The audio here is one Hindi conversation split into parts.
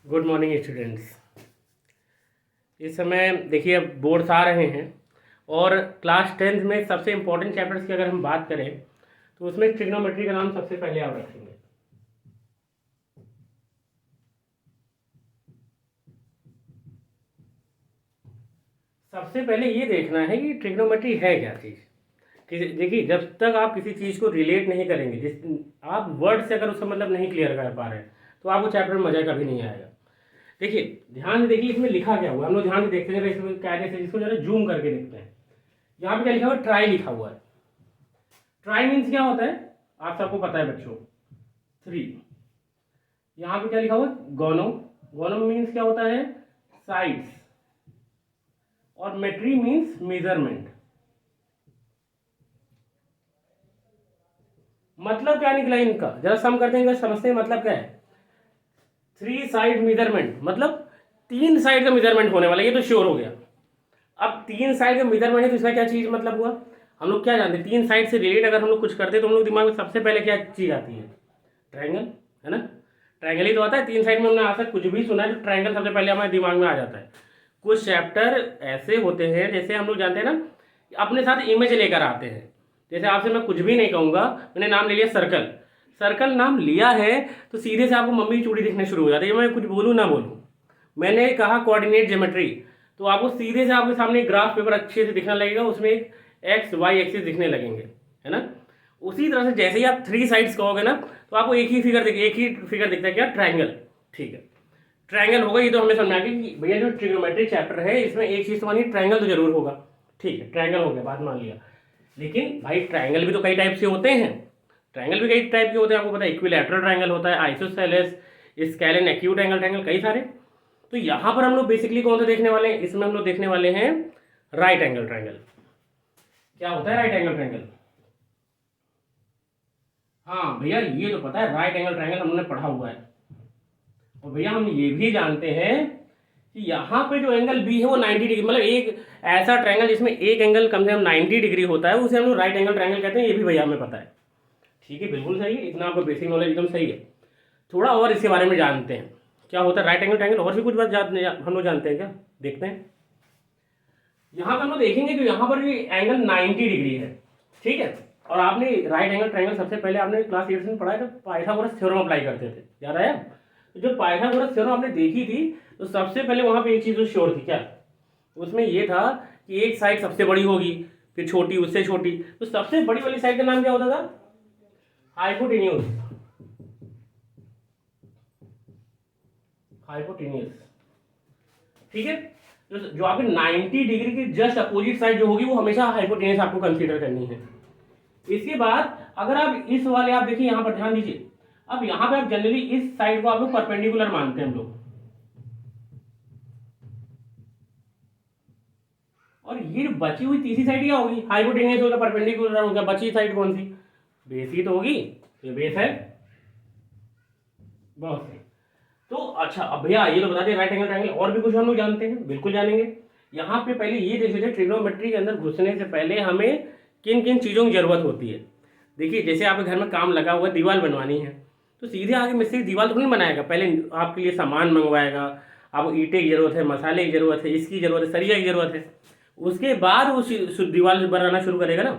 Good morning students. इस समय देखिए अब बोर्ड्स आ रहे हैं और क्लास 10th में सबसे इम्पोर्टेंट चैप्टर्स की अगर हम बात करें तो उसमें ट्रिग्नोमेट्री का नाम सबसे पहले आप रखेंगे। सबसे पहले ये देखना है कि ट्रिग्नोमेट्री है क्या चीज़। देखिए जब तक आप किसी चीज़ को रिलेट नहीं करेंगे, जिस आप वर्ड से अगर उसका मतलब नहीं क्लियर कर पा रहे हैं तो आपको चैप्टर में मज़ा कभी नहीं आएगा। देखिए ध्यान से देखिए इसमें लिखा क्या हुआ, हम लोग ध्यान से देखते हैं। इसमें क्या है, इसको जरा जूम करके देखते हैं। यहाँ पे क्या लिखा हुआ है, ट्राई लिखा हुआ है। ट्राई मीन्स क्या होता है आप सबको पता है बच्चों, 3। यहाँ पे क्या लिखा हुआ है, गोनो। गोनो मीन्स क्या होता है, साइड्स। और मेट्री मीन्स मेजरमेंट। मतलब क्या निकला इनका, जरा सम करते हैं, समझते हैं मतलब क्या है। 3 साइड मेजरमेंट मतलब 3 साइड का मेजरमेंट होने वाला, ये तो श्योर हो गया। अब 3 साइड का मेजरमेंट है तो इसका क्या चीज मतलब हुआ, हम लोग क्या जानते हैं, 3 साइड से रिलेट अगर हम लोग कुछ करते हैं तो हम लोग दिमाग में सबसे पहले क्या चीज आती है, ट्रायंगल, है ना। ट्रायंगल ही तो आता है। 3 साइड में हमने आज तक कुछ भी सुना है तो ट्रायंगल सबसे पहले हमारे दिमाग में आ जाता है। कुछ चैप्टर ऐसे होते हैं, जैसे हम लोग जानते हैं ना, अपने साथ इमेज लेकर आते हैं। जैसे आपसे मैं कुछ भी नहीं कहूँगा, मैंने नाम ले लिया सर्कल। सर्कल नाम लिया है तो सीधे से आपको मम्मी की चूड़ी दिखने शुरू हो जाती है, मैं कुछ बोलूँ ना बोलूँ। मैंने कहा कोऑर्डिनेट ज्योमेट्री, तो आपको सीधे से आपके सामने एक ग्राफ पेपर अच्छे से दिखने लगेगा, उसमें एक एक्स वाई एक्सिस दिखने लगेंगे, है ना। उसी तरह से जैसे ही आप 3 साइड्स कहोगे ना तो आपको एक ही फिगर दिखता है, क्या, ट्रायंगल। ठीक है, ट्रायंगल होगा, ये तो हमें समझा कि भैया जो ट्रिग्नोमेट्री चैप्टर है इसमें एक चीज तो मानिए ट्रायंगल तो जरूर होगा। ठीक है, ट्रायंगल हो गया, बात मान लिया। लेकिन भाई ट्रायंगल भी तो कई टाइप से होते हैं। ट्रायंगल भी कई टाइप के होते हैं, आपको पता है। इक्विलैटरल ट्रायंगल होता है, isosceles, scalene, acute angle triangle, कई सारे। तो यहां पर हम लोग बेसिकली कौन सा देखने वाले हैं, इसमें हम लोग देखने वाले हैं राइट एंगल ट्रायंगल। क्या होता है राइट एंगल ट्रायंगल? हाँ भैया ये तो पता है, राइट एंगल ट्रायंगल हमने पढ़ा हुआ है। और भैया हम ये भी जानते हैं कि यहाँ पे जो एंगल बी है वो 90 डिग्री, मतलब एक ऐसा ट्रायंगल जिसमें एक एंगल कम से कम 90 डिग्री होता है उसे हम लोग राइट एंगल ट्रायंगल कहते हैं। ये भी भैया हमें पता है। ठीक है, बिल्कुल सही है, इतना आपको बेसिक नॉलेज एकदम सही है। थोड़ा और इसके बारे में जानते हैं, क्या होता है राइट एंगल ट्रायंगल, और भी कुछ बात हम लोग जानते हैं क्या, देखते हैं। यहाँ पे हम लोग देखेंगे कि यहाँ पर भी एंगल 90 डिग्री है। ठीक है, और आपने राइट एंगल ट्रायंगल सबसे पहले आपने क्लास 8 में पढ़ा है, तो पाइथागोरस थ्योरम अप्लाई करते थे, याद आया। तो जो पाइथागोरस थ्योरम आपने देखी थी तो सबसे पहले वहां पे एक चीज तो श्योर थी, क्या, उसमें ये था कि एक साइड सबसे बड़ी होगी, फिर छोटी, उससे छोटी। तो सबसे बड़ी वाली साइड का नाम क्या होता था, हाइपोटेन्यूज। हाइपोटेन्यूज, ठीक है। जो आपकी 90 डिग्री की जस्ट अपोजिट साइड जो होगी वो हमेशा हाइपोटेन्यूज आपको कंसीडर करनी है। इसके बाद अगर आप इस वाले, आप देखिए यहां पर ध्यान दीजिए, अब यहां पे आप जनरली इस साइड को आप लोग परपेंडिकुलर मानते हैं हम लोग, और ये बची हुई तीसरी साइड क्या होगी, हाइपोटेन्यूज होगा, परपेंडिकुलर होगा, बची साइड कौन सी, बेस ही तो होगी। ये बेस है, बहुत सही। तो अच्छा अब भैया ये तो बता दें राइट एंगल ट्रायंगल और भी कुछ हम लोग जानते हैं, बिल्कुल जानेंगे। यहाँ पे पहले ये देख लीजिए, ट्रिग्नोमेट्री के अंदर घुसने से पहले हमें किन किन चीज़ों की जरूरत होती है। देखिए जैसे आपके घर में काम लगा हुआ है, दीवार बनवानी है, तो सीधे आगे मिस्त्री दीवार तो नहीं बनाएगा, पहले आपके लिए सामान मंगवाएगा। आपको ईंटें की जरूरत है, मसाले की जरूरत है, इसकी जरूरत है, सरिया की जरूरत है, उसके बाद वो दीवार बनाना शुरू करेगा ना।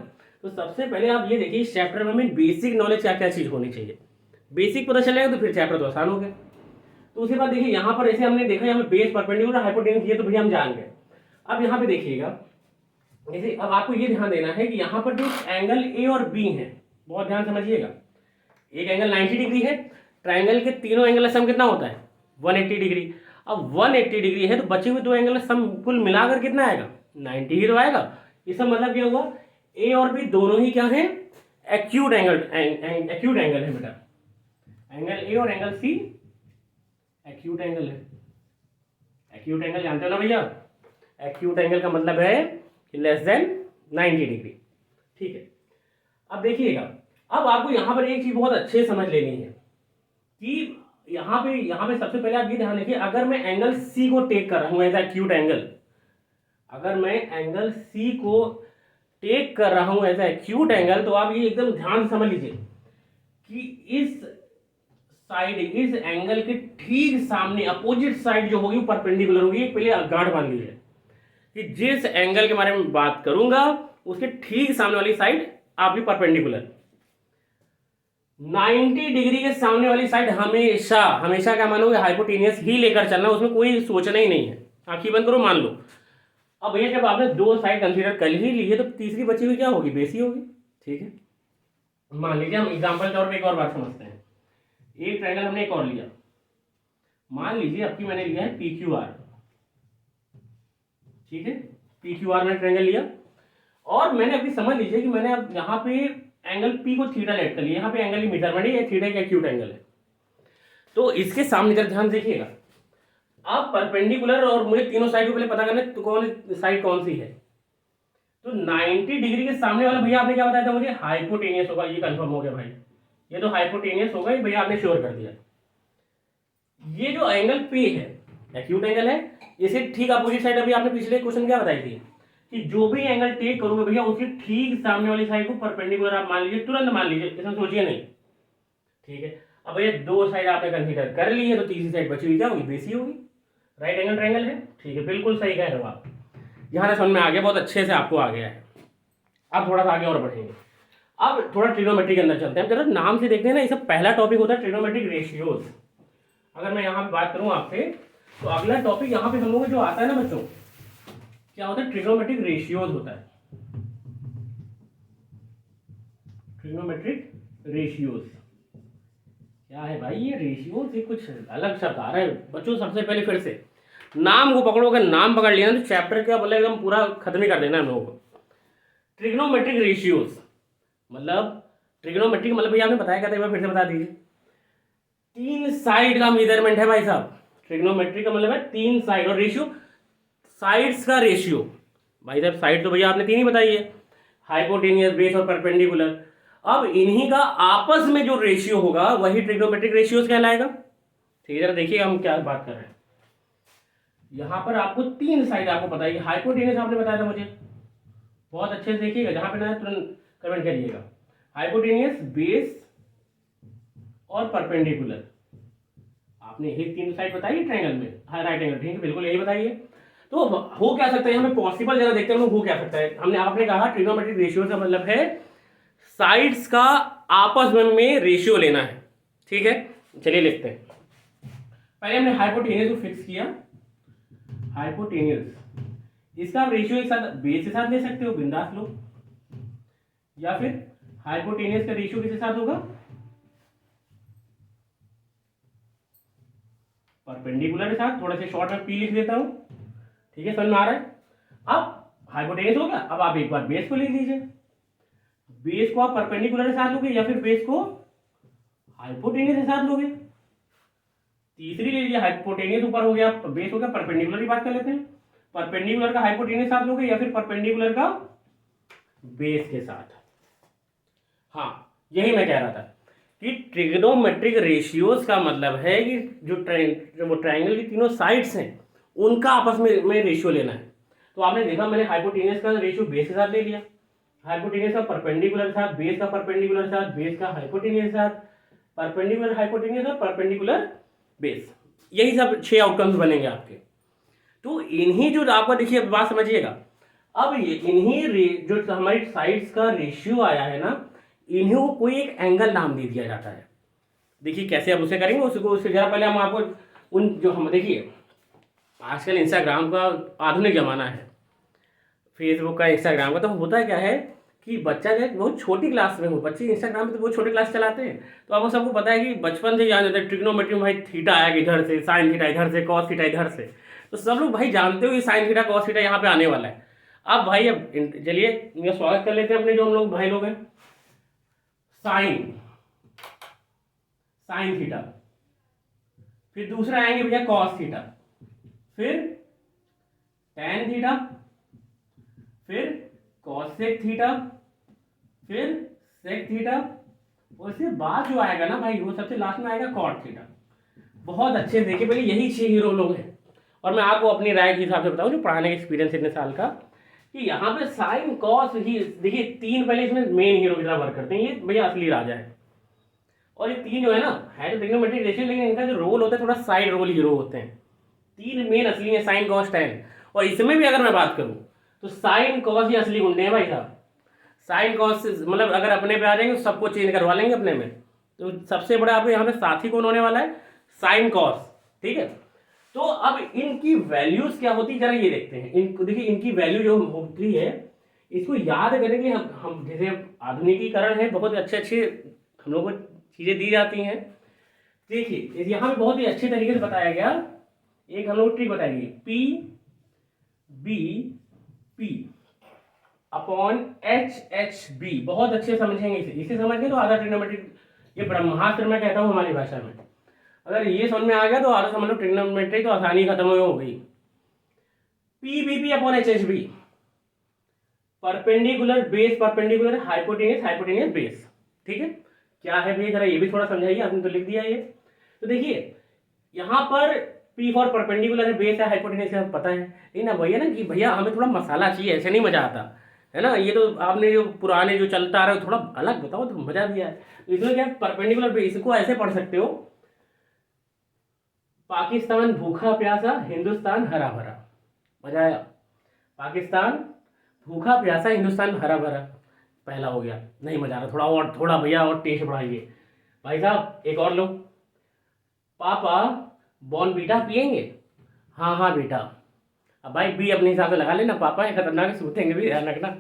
तो सबसे पहले आप ये देखिए इस चैप्टर में हमें बेसिक नॉलेज क्या क्या चीज़ होनी चाहिए। बेसिक पता चलेगा तो फिर चैप्टर तो आसान हो गया। तो उसके बाद देखिए यहाँ पर ऐसे हमने देखा, यहाँ पे बेस, परपेंडिकुलर, हाइपोटेन्यूज, ये तो भैया हम जान गए। अब यहाँ पे देखिएगा, जैसे अब आपको ये ध्यान देना है कि यहाँ पर जो एंगल ए और बी है, बहुत ध्यान समझिएगा। एक एंगल 90 डिग्री है, ट्राइंगल के तीनों एंगल का सम कितना होता है, 180 डिग्री। अब 180 डिग्री है तो बचे हुए दो एंगल का सम कुल मिलाकर कितना आएगा, 90 ही तो आएगा। इसका मतलब क्या हुआ, ए और बी दोनों ही क्या है, एक्यूट एंगल, एक्यूट एंगल है बेटा। एंगल ए और एंगल सी एक्यूट एंगल है। एक्यूट एंगल जानते हो ना भैया, एक्यूट एंगल का मतलब है कि लेस देन 90 डिग्री। ठीक है, अब देखिएगा, अब आपको यहां पर एक चीज बहुत अच्छे से समझ लेनी है कि यहाँ पे सबसे पहले आप ये ध्यान रखिए, अगर मैं एंगल सी को टेक कर रहा हूं एज एक्यूट एंगल, अगर मैं एंगल सी को टेक कर रहा हूं एज एक्यूट एंगल, तो आप ये एकदम ध्यान से समझ लीजिए कि इस साइड इस एंगल के ठीक सामने अपोजिट साइड जो होगी वो परपेंडिकुलर होगी। पहले गांठ बांध लीजिए कि जिस एंगल के बारे में बात करूंगा उसके ठीक सामने वाली साइड आपकी परपेंडिकुलर। 90 डिग्री के सामने वाली साइड हमेशा हमेशा क्या मानोगे, हाइपोटेनियस ही लेकर चलना, उसमें कोई सोचना ही नहीं है। आंखें बंद करो, मान लो। अब भैया जब आपने दो साइड कंसीडर कर ही ली है तो तीसरी बची हुई क्या होगी, बेस ही होगी। ठीक है, मान लीजिए हम एग्जांपल के तौर पे एक और बात समझते हैं। एक ट्रायंगल हमने एक और लिया, मान लीजिए अब की मैंने लिया है PQR। ठीक है, PQR मैंने ट्रायंगल लिया और मैंने अभी समझ लीजिए कि मैंने अब यहाँ पे एंगल P को थीटा लेट कर लिया। यहाँ पे एंगल की मेजरमेंट है, ये थीटा का एक्यूट एंगल है। तो इसके सामने जरा ध्यान देखिएगा, आप परपेंडिकुलर और मुझे तीनों साइड को पहले पता करना है तो कौन साइड कौन सी है। तो 90 डिग्री के सामने वाला भैया आपने क्या बताया था मुझे, हाइपोटेनियस होगा। ये कंफर्म हो गया भाई, ये तो हाइपोटेनियस होगा, ये भैया आपने श्योर कर दिया। ये जो एंगल पे है एक्यूट एंगल है, इसे ठीक अपोजिट साइड अभी आपने पिछले क्वेश्चन क्या बताई थी कि जो भी एंगल टेक करोगे भैया उसके ठीक सामने वाली साइड को परपेंडिकुलर आप मान लीजिए, तुरंत मान लीजिए, इसमें सोचिए नहीं। ठीक है, अब भैया दो साइड आपने कंसीडर कर ली है तो तीसरी साइड बची हुई क्या होगी, बेस ही होगी। राइट एंगल ट्रायंगल है। ठीक है, बिल्कुल सही कह रहे हो आप। यहाँ समझ में आ गया, बहुत अच्छे से आपको आ गया है। अब थोड़ा सा आगे और बढ़ेंगे, अब थोड़ा ट्रिग्नोमेट्री के अंदर चलते हैं। जरा नाम से देखते हैं ना, ये सब पहला टॉपिक होता है ट्रिग्नोमेट्रिक रेशियोज। अगर मैं यहाँ पे बात करूँ आपसे तो अगला टॉपिक यहाँ पे हम लोग जो आता है ना बच्चों, क्या होता है, ट्रिग्नोमेट्रिक रेशियोज होता है। ट्रिग्नोमेट्रिक रेशियोज क्या है भाई, ये रेशियो से कुछ अलग शब्द आ रहा है बच्चों। सबसे पहले फिर से नाम को पकड़ोगे, नाम पकड़ लिया ना तो चैप्टर क्या बोले एकदम पूरा खत्म ही कर देना हम लोगों को। ट्रिग्नोमेट्रिक रेशियोज मतलब, ट्रिग्नोमेट्रिक मतलब भैया आपने बताया क्या था, एक बार फिर से बता दीजिए। तीन साइड का मेजरमेंट है भाई साहब। ट्रिग्नोमेट्रिक का मतलब है तीन साइड, और रेशियो साइड्स का रेशियो। भाई साहब साइड तो भैया आपने तीन ही बताई है, हाइपोटेनियस, बेस और परपेंडिकुलर। अब इन्हीं का आपस में जो रेशियो होगा वही ट्रिग्नोमेट्रिक रेशियोज कहलाएगा। ठीक है, जरा देखिए हम क्या बात कर रहे हैं। यहां पर आपको तीन साइड आपको पता है, हाइपोटेनियस आपने बताया था मुझे, बहुत अच्छे से देखिएगा, जहां पे ना तुरंत कमेंट करिएगा। हाइपोटेनियस, बेस और परपेंडिकुलर, आपने यही तीन साइड बताई ट्रायंगल में। हाँ राइट एंगल, ठीक है, बिल्कुल यही बताइए। तो हो क्या सकता है हमें पॉसिबल, जरा देखते हैं हो क्या सकता है। हमने आपने कहा ट्रिग्नोमेट्रिक रेशियो का मतलब है साइड्स का आपस में रेशियो लेना है। ठीक है, चलिए लिखते हैं। पहले हमने हाइपोटेनियस को फिक्स किया, हाइपोटेनियस, इसका आप रेशियो एक साथ बेस के साथ ले सकते हो, बिंदास लो। या फिर हाइपोटेनियस का रेशियो किसके साथ होगा, परपेंडिकुलर के साथ। थोड़ा सा शॉर्ट में पी लिख देता हूं, ठीक है, समझ में आ रहा है। अब हाइपोटेनियस हो गया, अब आप एक बार बेस को लिख लीजिए। बेस को आप परपेंडिकुलर के साथ लोगे या फिर बेस को हाइपोटेनियस के साथ लोगे। तीसरी ले लीजिए, हाइपोटेनियस ऊपर हो गया, बेस हो गया, परपेंडिकुलर की बात कर लेते हैं। परपेंडिकुलर का हाइपोटेनियस साथ लोगे या फिर परपेंडिकुलर का बेस के साथ। हाँ, यही मैं कह रहा था कि ट्रिग्नोमेट्रिक रेशियोज का मतलब है कि जो वो ट्रायंगल की तीनों साइड्स हैं उनका आपस में रेशियो लेना है। तो आपने देखा मैंने हाइपोटेनियस का रेशियो बेस के साथ ले लिया, हाइपोटेनियस का परपेंडिकुलर साथ, बेस का परपेंडिकुलर साथ, बेस का हाइपोटेनियस साथ, परपेंडिकुलर हाइपोटेनियस और परपेंडिकुलर बेस। यही सब 6 आउटकम्स बनेंगे आपके। तो इन्हीं जो आपका देखिए बात समझिएगा, अब ये इन्हीं जो हमारी साइड्स का रेशियो आया है ना, इन्हीं को कोई एक एंगल नाम दे दिया जाता है। देखिए कैसे आप उसे करेंगे, उससे जरा पहले हम आपको उन जो हम देखिए आजकल इंस्टाग्राम का आधुनिक जमाना है, फेसबुक का, इंस्टाग्राम का। तो होता है क्या है कि बच्चा जो है बहुत छोटी क्लास में हो, बच्चे इंस्टाग्राम में तो बहुत छोटी क्लास चलाते हैं। तो आपको सबको पता है कि बचपन से जान जाते हैं ट्रिग्नोमेट्री में भाई थीटा आएगा इधर से, साइन थीटा इधर से, कॉस थीटा इधर से। तो सब लोग भाई जानते हो कि साइन थीटा कॉस थीटा यहाँ पे आने वाला है। अब भाई अब चलिए इनका स्वागत कर लेते हैं अपने जो हम लोग भाई लोग हैं। साइन थीटा, फिर दूसरा आएंगे भैया कॉस थीटा, फिर टैन थीटा, फिर कॉसेक थीटा, फिर सेक थीटा, और इसके बाद जो आएगा ना भाई वो सबसे लास्ट में आएगा कॉट थीटा। बहुत अच्छे देखिए, पहले यही 6 हीरो लोग हैं। और मैं आपको अपनी राय के हिसाब से बताऊं जो पढ़ाने का एक्सपीरियंस इतने साल का, कि यहाँ पे साइन कॉस ही देखिए 3 पहले इसमें मेन हीरो की तरह वर्क करते हैं, ये भैया असली राजा है। और ये तीन जो है ना, है तो ट्रिग्नोमेट्रिक रेशियो, लेकिन इनका जो रोल होता है थोड़ा साइड रोल हीरो होते हैं। तीन मेन असली है, साइन कॉस टैन। और इसमें भी अगर मैं बात करूं तो साइन कॉस ये असली गुंडे हैं भाई साहब। साइन कॉस मतलब अगर अपने पे आ जाएंगे तो सबको चेंज करवा लेंगे अपने में। तो सबसे बड़ा आपको यहाँ पे साथी कौन होने वाला है, साइन कॉस, ठीक है। तो अब इनकी वैल्यूज क्या होती है जरा ये देखते हैं। इनको देखिए, इनकी वैल्यू जो होती है इसको याद करने के लिए हम जैसे आधुनिकीकरण है, बहुत अच्छे अच्छे हम लोग को चीजें दी जाती हैं। देखिए यहाँ पे बहुत ही अच्छे तरीके से बताया गया, एक हम लोग ट्रिक बताएंगे, P B P upon H H B. बहुत अच्छे समझेंगे इसे समझ के तो आधा ट्रिग्नोमेट्रिक, ये ब्रह्मास्त्र मैं कहता हूँ हमारी भाषा में, अगर ये समझ में आ गया तो आधा समझ लो ट्रिग्नोमेट्री तो आसानी खत्म हो गई। P B P upon H H B, perpendicular base perpendicular hypotenuse hypotenuse base, ठीक है। क्या है भैया, जरा ये भी थोड़ा समझाइए, आपने तो लिख दिया ये। तो देखिए यहाँ पर पी फॉर परपेंडिकुलर है, बेस है, हाइपोटेनियस है, पता है। लेकिन अब भैया ना कि भैया हमें थोड़ा मसाला चाहिए, ऐसे नहीं मजा आता है ना। ये तो आपने जो पुराने जो चलता आ रहा है थोड़ा अलग बताओ तो मजा भी आए। तो इसमें क्या परपेंडिकुलर बेस, इसको ऐसे पढ़ सकते हो, पाकिस्तान भूखा प्यासा, हिंदुस्तान हरा भरा। मजा आया। पाकिस्तान भूखा प्यासा, हिंदुस्तान हरा भरा, पहला हो गया। नहीं मजा आ रहा, थोड़ा और, थोड़ा भैया और टेस्ट बढ़ाइए भाई साहब, एक और लो। पापा बॉर्नवीटा पियेंगे, हाँ हाँ बेटा। अब भाई बी अपने हिसाब से लगा लेना, पापा है खतरनाक सूतेंगे भी, ध्यान रखना।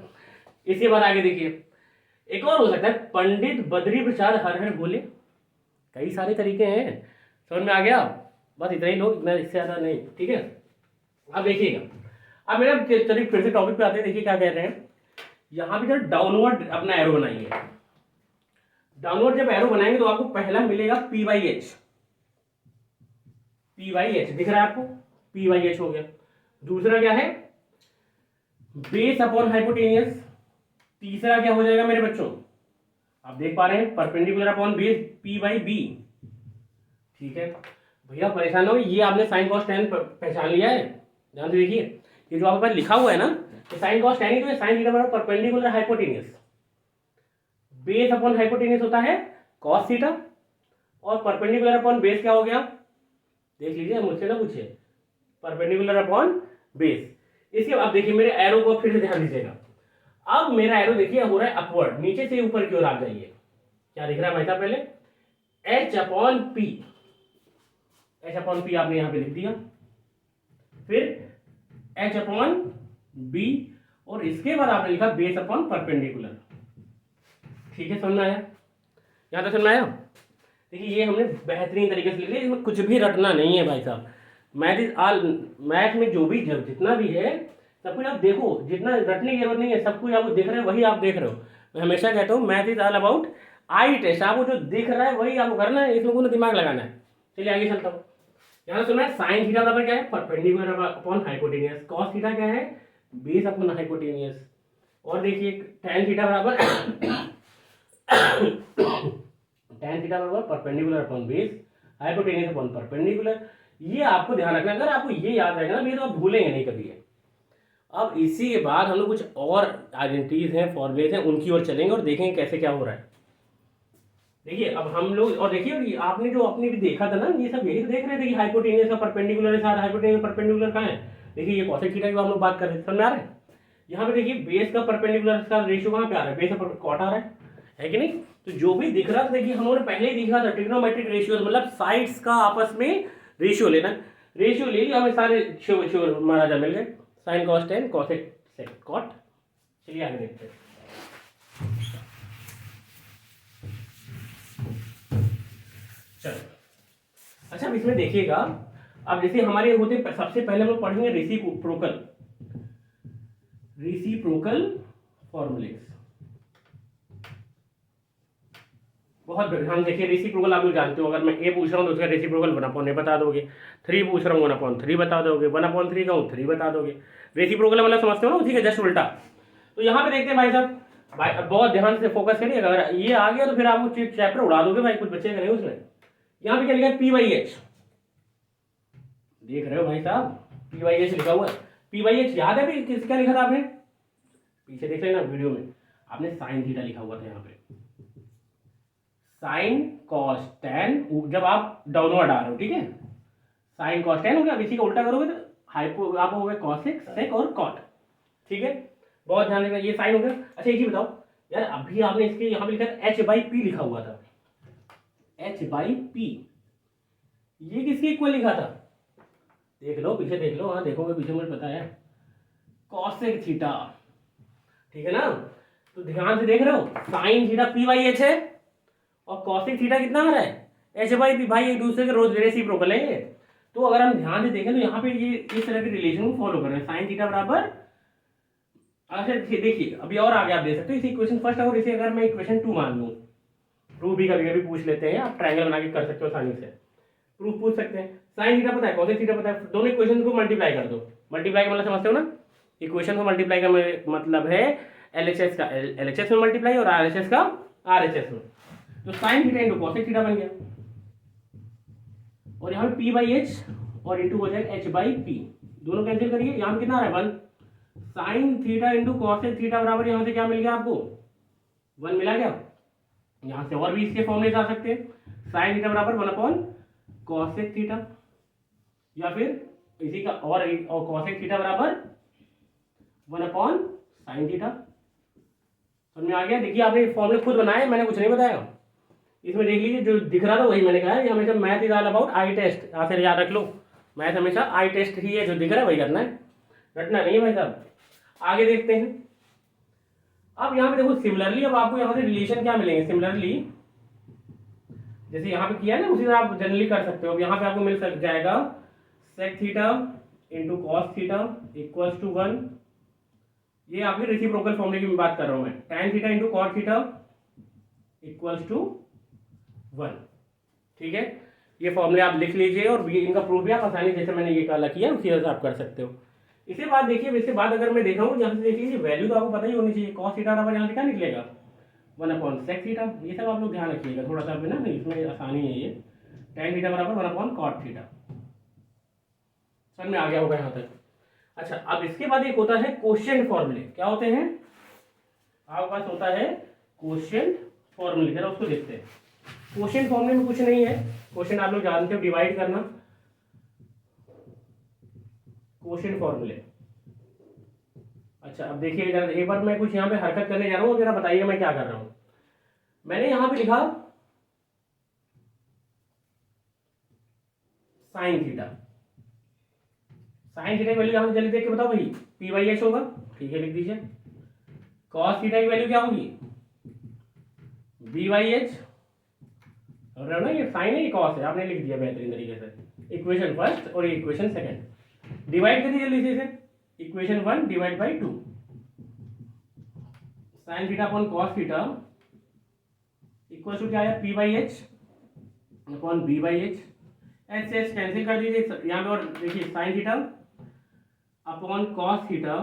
इसके बाद आगे देखिए, एक और हो सकता है, पंडित बद्री प्रसाद हर हर बोले। कई सारे तरीके हैं, समझ में आ गया। बस इतना ही लोग, इतना इससे ज्यादा नहीं, ठीक है। अब देखिएगा, अब मेरा चलिए फिर से टॉपिक पे आते हैं। देखिए क्या कह रहे हैं यहाँ पे, जब डाउनवर्ड अपना एरो बनाइए। डाउनवर्ड जब एरो बनाएंगे तो आपको पहला मिलेगा P by H. P by H दिख रहा है आपको, पी बाई एच हो गया। दूसरा क्या है, बेस अपॉन हाइपोटेनियस। तीसरा क्या हो जाएगा मेरे बच्चों, आप देख पा रहे हैं, perpendicular upon base, P by B, ठीक है। भैया परेशान हो, ये आपने साइन कॉस टेन पहचान लिया है, ध्यान से देखिए। ये जो आपके पास लिखा हुआ है ना, तो साइन कॉस टेन ही तो है, साइन थीटा बराबर perpendicular hypotenuse. Base upon hypotenuse होता है कॉस थीटा, और परपेंडिकुलर अपॉन बेस क्या हो गया, देख लीजिए, मुझसे ना पूछिए, परपेंडिकुलर अपॉन बेस। इसके बाद देखिए मेरे एरो को फिर से ध्यान दीजिएगा। अब मेरा एरो देखिए हो रहा है अपवर्ड, नीचे से ऊपर की ओर आप जाइए। क्या दिख रहा है भाई साहब, पहले H upon P, H upon P आपने यहां पे लिख दिया, फिर एच अपॉन बी, और इसके बाद आपने लिखा बेस अपॉन परपेंडिकुलर, ठीक है। समझ में आया, यहां तक समझ में आया। देखिए ये हमने बेहतरीन तरीके से लिख लिया, इसमें कुछ भी रटना नहीं है भाई साहब। मैथ इज ऑल, मैथ में जो भी जितना भी है सब कुछ आप देखो, जितना रटने की जरूरत नहीं है, सब कुछ आपको दिख रहा है वही आप देख रहे हो। मैं हमेशा कहता हूँ math is all about I test, आपको जो दिख रहा है वही आपको करना है, इसमें कोई दिमाग लगाना है। चलिए आगे चलता हूँ। यहाँ सुना है साइन थीटा बराबर क्या है, perpendicular upon hypotenuse. Cos theta क्या है, बेस अपॉन हाइपोटेनियस। और देखिए tan थीटा बराबर tan थीटा बराबर perpendicular upon base, hypotenuse upon perpendicular. ये आपको ध्यान रखना, अगर आपको ये याद रहेगा ना ये तो आप भूलेंगे नहीं कभी है। अब इसी के बाद हम लोग कुछ और आइडेंटिटीज हैं, फॉर्मुलेज हैं, उनकी ओर चलेंगे और देखेंगे कैसे क्या हो रहा है। देखिए अब हम लोग, और देखिए आपने जो अपने भी देखा था ना, ये सब यही तो देख रहे थे कि हाइपोटेनियस का परपेंडिकुलर है, साथ हाइपोटेनियस परपेंडिकुलर कहाँ है। देखिए ये कॉसेक थीटा की हम लोग बात कर रहे थे, समझ में आ रहा है। यहाँ पे देखिए बेस का परपेंडिकुलर का रेशियो कहाँ पे आ रहा है, बेस का कॉट आ रहा है कि नहीं। तो जो भी दिख रहा था, देखिए हम लोगों ने पहले ही दिखा था ट्रिग्नोमेट्रिक रेशियो, मतलब साइड्स का आपस में रेशियो लेना। रेशियो ले लिया, हमें सारे महाराजा मिल गए, sine cos tan cosec sec cot. चलिए आगे देखते हैं। चलो अच्छा, अब इसमें देखिएगा, अब जैसे हमारे होते सबसे पहले हम लोग पढ़ेंगे रेसिप्रोकल, रेसिप्रोकल फॉर्मूलेस। बहुत ध्यान देखिए, रेसिप्रोकल आप लोग जानते हो, अगर मैं ए पूछ रहा हूँ तो उसका रेसिप्रोकल 1/a बता दोगे, 3 पूछ रहा हूँ 1/3 बता दोगे, 1/3 कहूँ 3 बता दोगे। रेसिप्रोकल मतलब समझते हो ना, उसी का जस्ट उल्टा। तो यहाँ पे देखते हैं भाई साहब, भाई बहुत ध्यान से फोकस करिए, अगर ये आ गया तो फिर आप चैप्टर उड़ा दोगे भाई, कुछ बच्चे नहीं उसमें। यहाँ पे क्या लिखा है, पी बाई एच, देख रहे हो भाई साहब, पी बाई एच लिखा हुआ है। पी बाई एच याद है भी किस क्या लिखा था आपने, पीछे देख लेना वीडियो में, आपने साइन थीटा लिखा हुआ था यहाँ पे, साइन कॉस टेन, जब आप डाउनवर्ड आ रहे हो, ठीक है, साइन कॉस टेन हो गया। अब इसी का उल्टा करोगे तो हाइपो आप हो गए कॉसेक सेक और कॉट, ठीक है, बहुत ध्यान देना। ये साइन हो गया। अच्छा एक चीज बताओ यार, अभी आपने इसके यहाँ पे लिखा था h/p लिखा हुआ था, h/p, ये किसके इक्वल लिखा था? देख लो पीछे, देख लो, हाँ देखोगे पीछे, मुझे पता है, कॉसेक थीटा, ठीक है ना। तो ध्यान से देख रहे हो, साइन थीटा p/h है और कॉसेक थीटा कितना आ रहा है, h/p। भाई एक दूसरे के रोज रेसिप्रोकल है ये। तो अगर हम ध्यान से देखें तो यहाँ पे ये इस तरह के रिलेशन को फॉलो कर रहे हैं, साइन थीटा बराबर। अच्छा देखिए अभी और आगे आप दे सकते हो इसे इक्वेशन फर्स्ट, और इसे अगर मैं इक्वेशन 2 मान लूँ, प्रूफ भी कभी कभी पूछ लेते हैं, आप ट्रायंगल बना के कर सकते हो आसानी से, प्रूफ पूछ सकते हैं। साइन थीटा पता है, कॉसेक थीटा पता है, दोनों इक्वेशन को मल्टीप्लाई कर दो। मल्टीप्लाई का मतलब समझते हो ना, इक्वेशन को मल्टीप्लाई का मतलब है LHS का LHS में मल्टीप्लाई और RHS का RHS में। तो sine theta into cosec theta बन गया, और यहाँ पे p/h और इंटू हो जाएगा h/p, दोनों कैंसिल करिए, यहाँ पे कितना आ रहा है 1। Sine theta into cosec theta बराबर यहाँ से क्या मिल गया आपको, 1 मिला गया। यहाँ से और भी इसके फॉर्मूले आ सकते हैं, साइन थीटा बराबर 1/कॉसेक थीटा, या फिर इसी का और कॉसेक थीटा बराबर 1/साइन थीटा। समझ में आ गया? देखिए आपने फॉर्मूले खुद बनाए, मैंने कुछ नहीं बताया। इसमें देख लीजिए जो दिख रहा था वही मैंने कहा है, ये हमेशा math is all about I test, यहाँ से याद रख लो, मैथ हमेशा आई टेस्ट ही है, जो दिख रहा है वही करना है, रटना नहीं है भाई साहब। आगे देखते हैं। अब यहाँ पे देखो सिमिलरली, अब आपको यहाँ से रिलेशन क्या मिलेंगे सिमिलरली, जैसे यहाँ पे किया है ना उसी तरह आप जनरली कर सकते हो। अब यहाँ पे आपको मिल जाएगा sec theta into cos theta equals to 1, ये आपके रेसिप्रोकल फॉर्मूले की बात कर रहा हूँ मैं, tan theta into cot theta equals to 1, ठीक है। ये फॉर्मूले आप लिख लीजिए और इनका प्रूफ भी आप आसानी जैसे मैंने ये काला किया उसी तरह से आप कर सकते हो। इसके बाद देखिए, इसके बाद अगर मैं देखा हूँ यहाँ से देख लीजिए, वैल्यू तो आपको पता ही होनी चाहिए, cos थीटा बराबर यहाँ से क्या निकलेगा 1/sec थीटा, ये सब आप लोग ध्यान रखिएगा थोड़ा सा ना, इसमें आसानी है ये, tan थीटा बराबर 1/cot थीटा, समझ में आ गया होगा यहाँ तक। अच्छा अब इसके बाद एक होता है क्वोशिएंट फॉर्मूले, क्या होते हैं आपके पास, होता है क्वोशिएंट फॉर्मूले, जरा उसको देखते हैं। क्वोशिएंट फॉर्मूले में कुछ नहीं है, क्वोशिएंट आप लोग जानते हो, डिवाइड करना, क्वोशिएंट फॉर्मूले। अच्छा अब देखिए जरा एक बार मैं कुछ यहाँ पे हरकत करने जा रहा हूँ, जरा बताइए मैं क्या कर रहा हूँ। मैंने यहाँ पे लिखा साइन थीटा, साइन थीटा की वैल्यू यहाँ से जल्दी देख के बताओ भाई, p/h होगा, ठीक है लिख दीजिए। कॉस थीटा की वैल्यू क्या होगी b/h, ना ये साइन है ये कॉस है, आपने लिख दिया बेहतरीन तरीके से, इक्वेशन फर्स्ट और ये इक्वेशन सेकंड, डिवाइड कर दीजिए जल्दी से, equation 1 divide by 2, sine theta upon cos theta equal to क्या आया p/h अपॉन b/h, एच से कैंसिल कर दीजिए यहाँ पे, और देखिए sine theta upon cos theta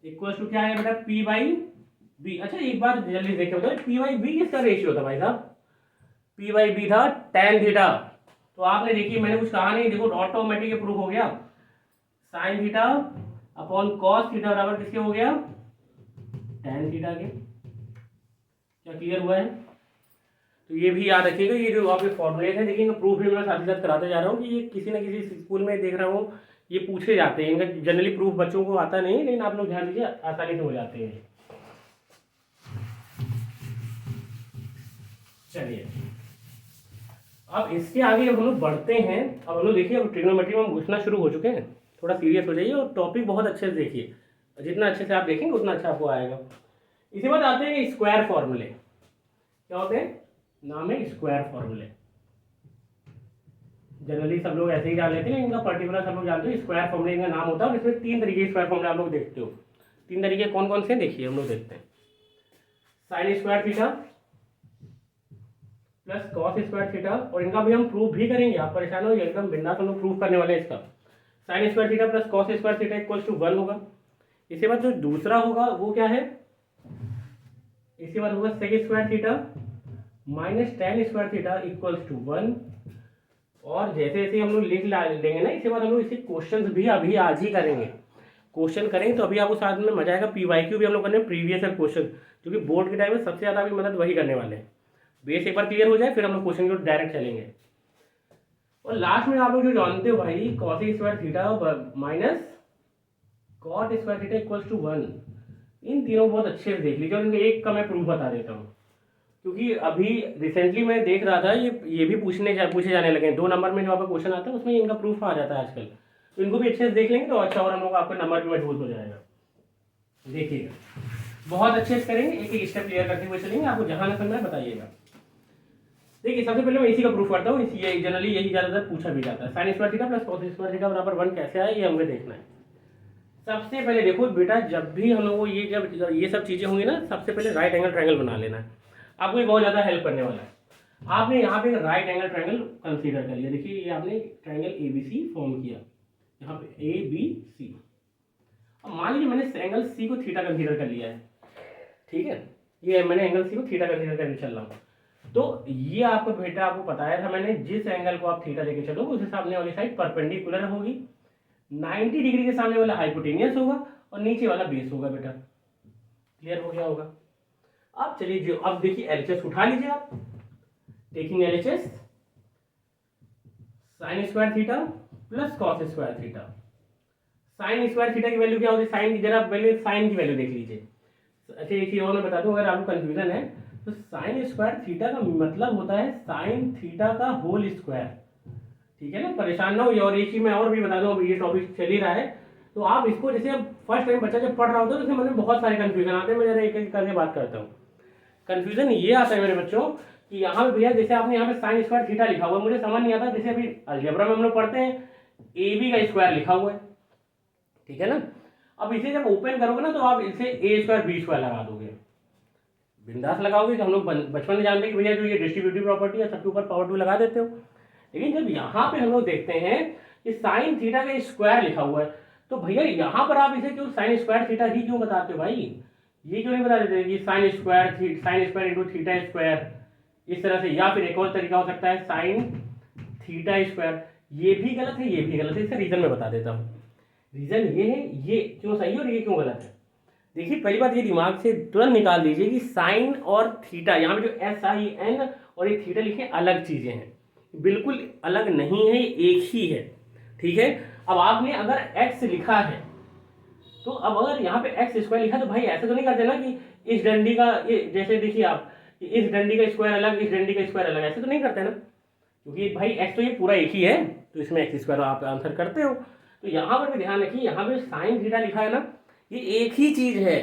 equal to क्या है बेटा p/b। अच्छा एक बार जल्दी देखे बताओ, p/b किसका रेशियो था भाई साहब, p/b था tan थीटा। तो आपने देखिए मैंने कुछ कहा नहीं, देखो ऑटोमेटिक प्रूफ हो गया, sign theta upon cos theta बराबर किसके हो गया tan थीटा के। क्या क्लियर हुआ है? तो ये भी याद रखिएगा, ये जो आपके फॉर्मूले हैं देखिए, प्रूफ भी मैं साथ ही साथ कराते जा रहा हूँ कि ये किसी ना किसी स्कूल में देख रहा हूँ ये पूछे जाते हैं, इनका जनरली प्रूफ बच्चों को आता नहीं, लेकिन आप लोग ध्यान दीजिए आसानी से हो जाते हैं। चलिए अब इसके आगे अब हम लोग बढ़ते हैं। अब हम लोग देखिए अब ट्रिग्नोमेट्री में हम घुसना शुरू हो चुके हैं, थोड़ा सीरियस हो जाइए और टॉपिक बहुत अच्छे से देखिए, जितना अच्छे से आप देखेंगे उतना अच्छा आपको आएगा। इसी बात आते हैं स्क्वायर फॉर्मूले, क्या होते हैं, नाम है स्क्वायर फॉर्मूले, जनरली सब लोग ऐसे ही डाल लेते हैं, इनका पर्टिकुलर सब लोग जानते हैं स्क्वायर फॉर्मूले का नाम होता है। और इसमें 3 तरीके के स्क्वायर फॉर्मूले आप लोग देखते हो, 3 तरीके कौन कौन से देखिए हम लोग देखते हैं, sign square theta plus cos square theta, और इनका भी हम प्रूफ भी करेंगे, आप परेशान हो एकदम बिंदास, हम लोग प्रूफ करने वाले हैं इसका। Sine square theta plus cos square theta equals to 1 होगा। इसके बाद जो दूसरा होगा वो क्या है, इसके बाद होगा sec square theta minus tan square theta equals to 1। और जैसे जैसे हम लोग लिख लेंगे ना, इसके बाद हम लोग इसके क्वेश्चंस भी अभी आज ही करेंगे, क्वेश्चन करेंगे तो अभी आपको साथ में मजा आएगा। PYQ भी हम लोग करने प्रीवियस ईयर क्वेश्चन, क्योंकि बोर्ड के टाइम में सबसे ज़्यादा अभी मदद वही करने वाले हैं। बेस एक बार क्लियर हो जाए फिर हम लोग क्वेश्चन को डायरेक्ट चलेंगे। और लास्ट में आप लोग जो जानते हो भाई cos square theta minus cot square theta equals to 1, इन तीनों बहुत अच्छे से देख लीजिए। और इनके एक का मैं प्रूफ बता देता हूँ, क्योंकि अभी रिसेंटली मैं देख रहा था ये भी पूछे जाने लगे हैं। 2 नंबर में जो आपका क्वेश्चन आता है उसमें इनका प्रूफ आ जाता है आजकल, तो इनको भी अच्छे से देख लेंगे तो अच्छा, और हम लोग आपका नंबर भी मजबूत हो जाएगा। देखिएगा बहुत अच्छे से करेंगे, एक एक स्टेप क्लियर करते हुए चलेंगे, आपको जहाँ ना समझना है बताइएगा। देखिए सबसे पहले मैं इसी का प्रूफ करता हूँ, ये जनरली यही ज़्यादातर पूछा भी जाता है। Sign square theta plus cos square theta बराबर 1 कैसे आए, ये हमें देखना है। सबसे पहले देखो बेटा, जब भी हम लोग को जब ये सब चीज़ें होंगी ना, सबसे पहले राइट एंगल ट्रायंगल बना लेना है। आपको ये बहुत ज़्यादा हेल्प करने वाला है। आपने यहाँ पे राइट एंगल ट्रायंगल कंसीडर कर लिया। देखिए ये आपने ट्रायंगल ABC फॉर्म किया, यहाँ पे ABC। अब मान लीजिए मैंने एंगल C को थीटा कंसीडर कर लिया है, ठीक है, ये मैंने एंगल C को थीटा कंसीडर करके चल रहा हूँ। तो ये आपको बेटा आपको बताया था मैंने, जिस एंगल को आप थीटा लेके चलोगे उसके सामने वाली साइड परपेंडिकुलर होगी, 90 डिग्री के सामने वाला हाइपोटेनियस होगा और नीचे वाला बेस होगा। बेटा क्लियर हो गया होगा। अब चलिए जो अब देखिए एलएचएस उठा लीजिए आप, taking LHS sign square theta plus cos square theta. Sign square theta की वैल्यू क्या होती है, साइन की जरा पहले साइन की वैल्यू देख लीजिए। अच्छा एक चीज और मैं बता दूं, अगर आपको कंफ्यूजन है तो साइन स्क्वायर थीटा का मतलब होता है साइन थीटा का होल स्क्वायर, ठीक है ना, परेशान ना हो। और एक चीज मैं और भी बता दूं, अब ये टॉपिक चल ही रहा है तो आप इसको जैसे अब फर्स्ट टाइम बच्चा जब पढ़ रहा होता है तो उसके मन में बहुत सारे कंफ्यूजन आते हैं। मैं जरा एक एक करके बात करता हूँ। कंफ्यूजन ये आता है मेरे बच्चों कि यहाँ पे भैया जैसे आपने यहाँ पे साइन स्क्वायर थीटा लिखा हुआ है, मुझे समझ नहीं आता। जैसे अभी अलजेब्रा में हम लोग पढ़ते हैं AB का स्क्वायर लिखा हुआ है, ठीक है ना। अब इसे जब ओपन करोगे ना तो आप इसे A स्क्वायर B स्क्वायर लगा दोगे, बिंदास लगाओगे। तो हम लोग बचपन में जानते हैं कि भैया जो ये डिस्ट्रीब्यूटिव प्रॉपर्टी है सबके ऊपर पावर 2 लगा देते हो। लेकिन जब यहाँ पे हम लोग देखते हैं कि साइन थीटा का स्क्वायर लिखा हुआ है तो भैया यहाँ पर आप इसे क्यों साइन स्क्वायर थीटा ही क्यों बताते हो भाई, ये क्यों नहीं बता देते कि sine square into theta square इस तरह से, या फिर एक और तरीका हो सकता है साइन थीटा स्क्वायर। ये भी गलत है, ये भी गलत है। इसका रीजन मैं बता देता हूँ। रीजन ये है, ये क्यों सही है और ये क्यों गलत है। देखिए पहली बात ये दिमाग से तुरंत निकाल दीजिए कि साइन और थीटा, यहाँ पे जो SIN और ये थीटा लिखे अलग चीजें हैं, बिल्कुल अलग नहीं है, एक ही है, ठीक है। अब आपने अगर x लिखा है तो अब अगर यहाँ पे x स्क्वायर लिखा तो भाई ऐसे तो नहीं करते ना कि इस डंडी का ये, जैसे देखिए आप इस डंडी का स्क्वायर अलग इस डंडी का स्क्वायर अलग, ऐसे तो नहीं करते ना, क्योंकि भाई x तो ये पूरा एक ही है तो इसमें x स्क्वायर आप आंसर करते हो। तो यहाँ पर भी ध्यान रखिए, यहाँ पे साइन थीटा लिखा है ना, ये एक ही चीज है।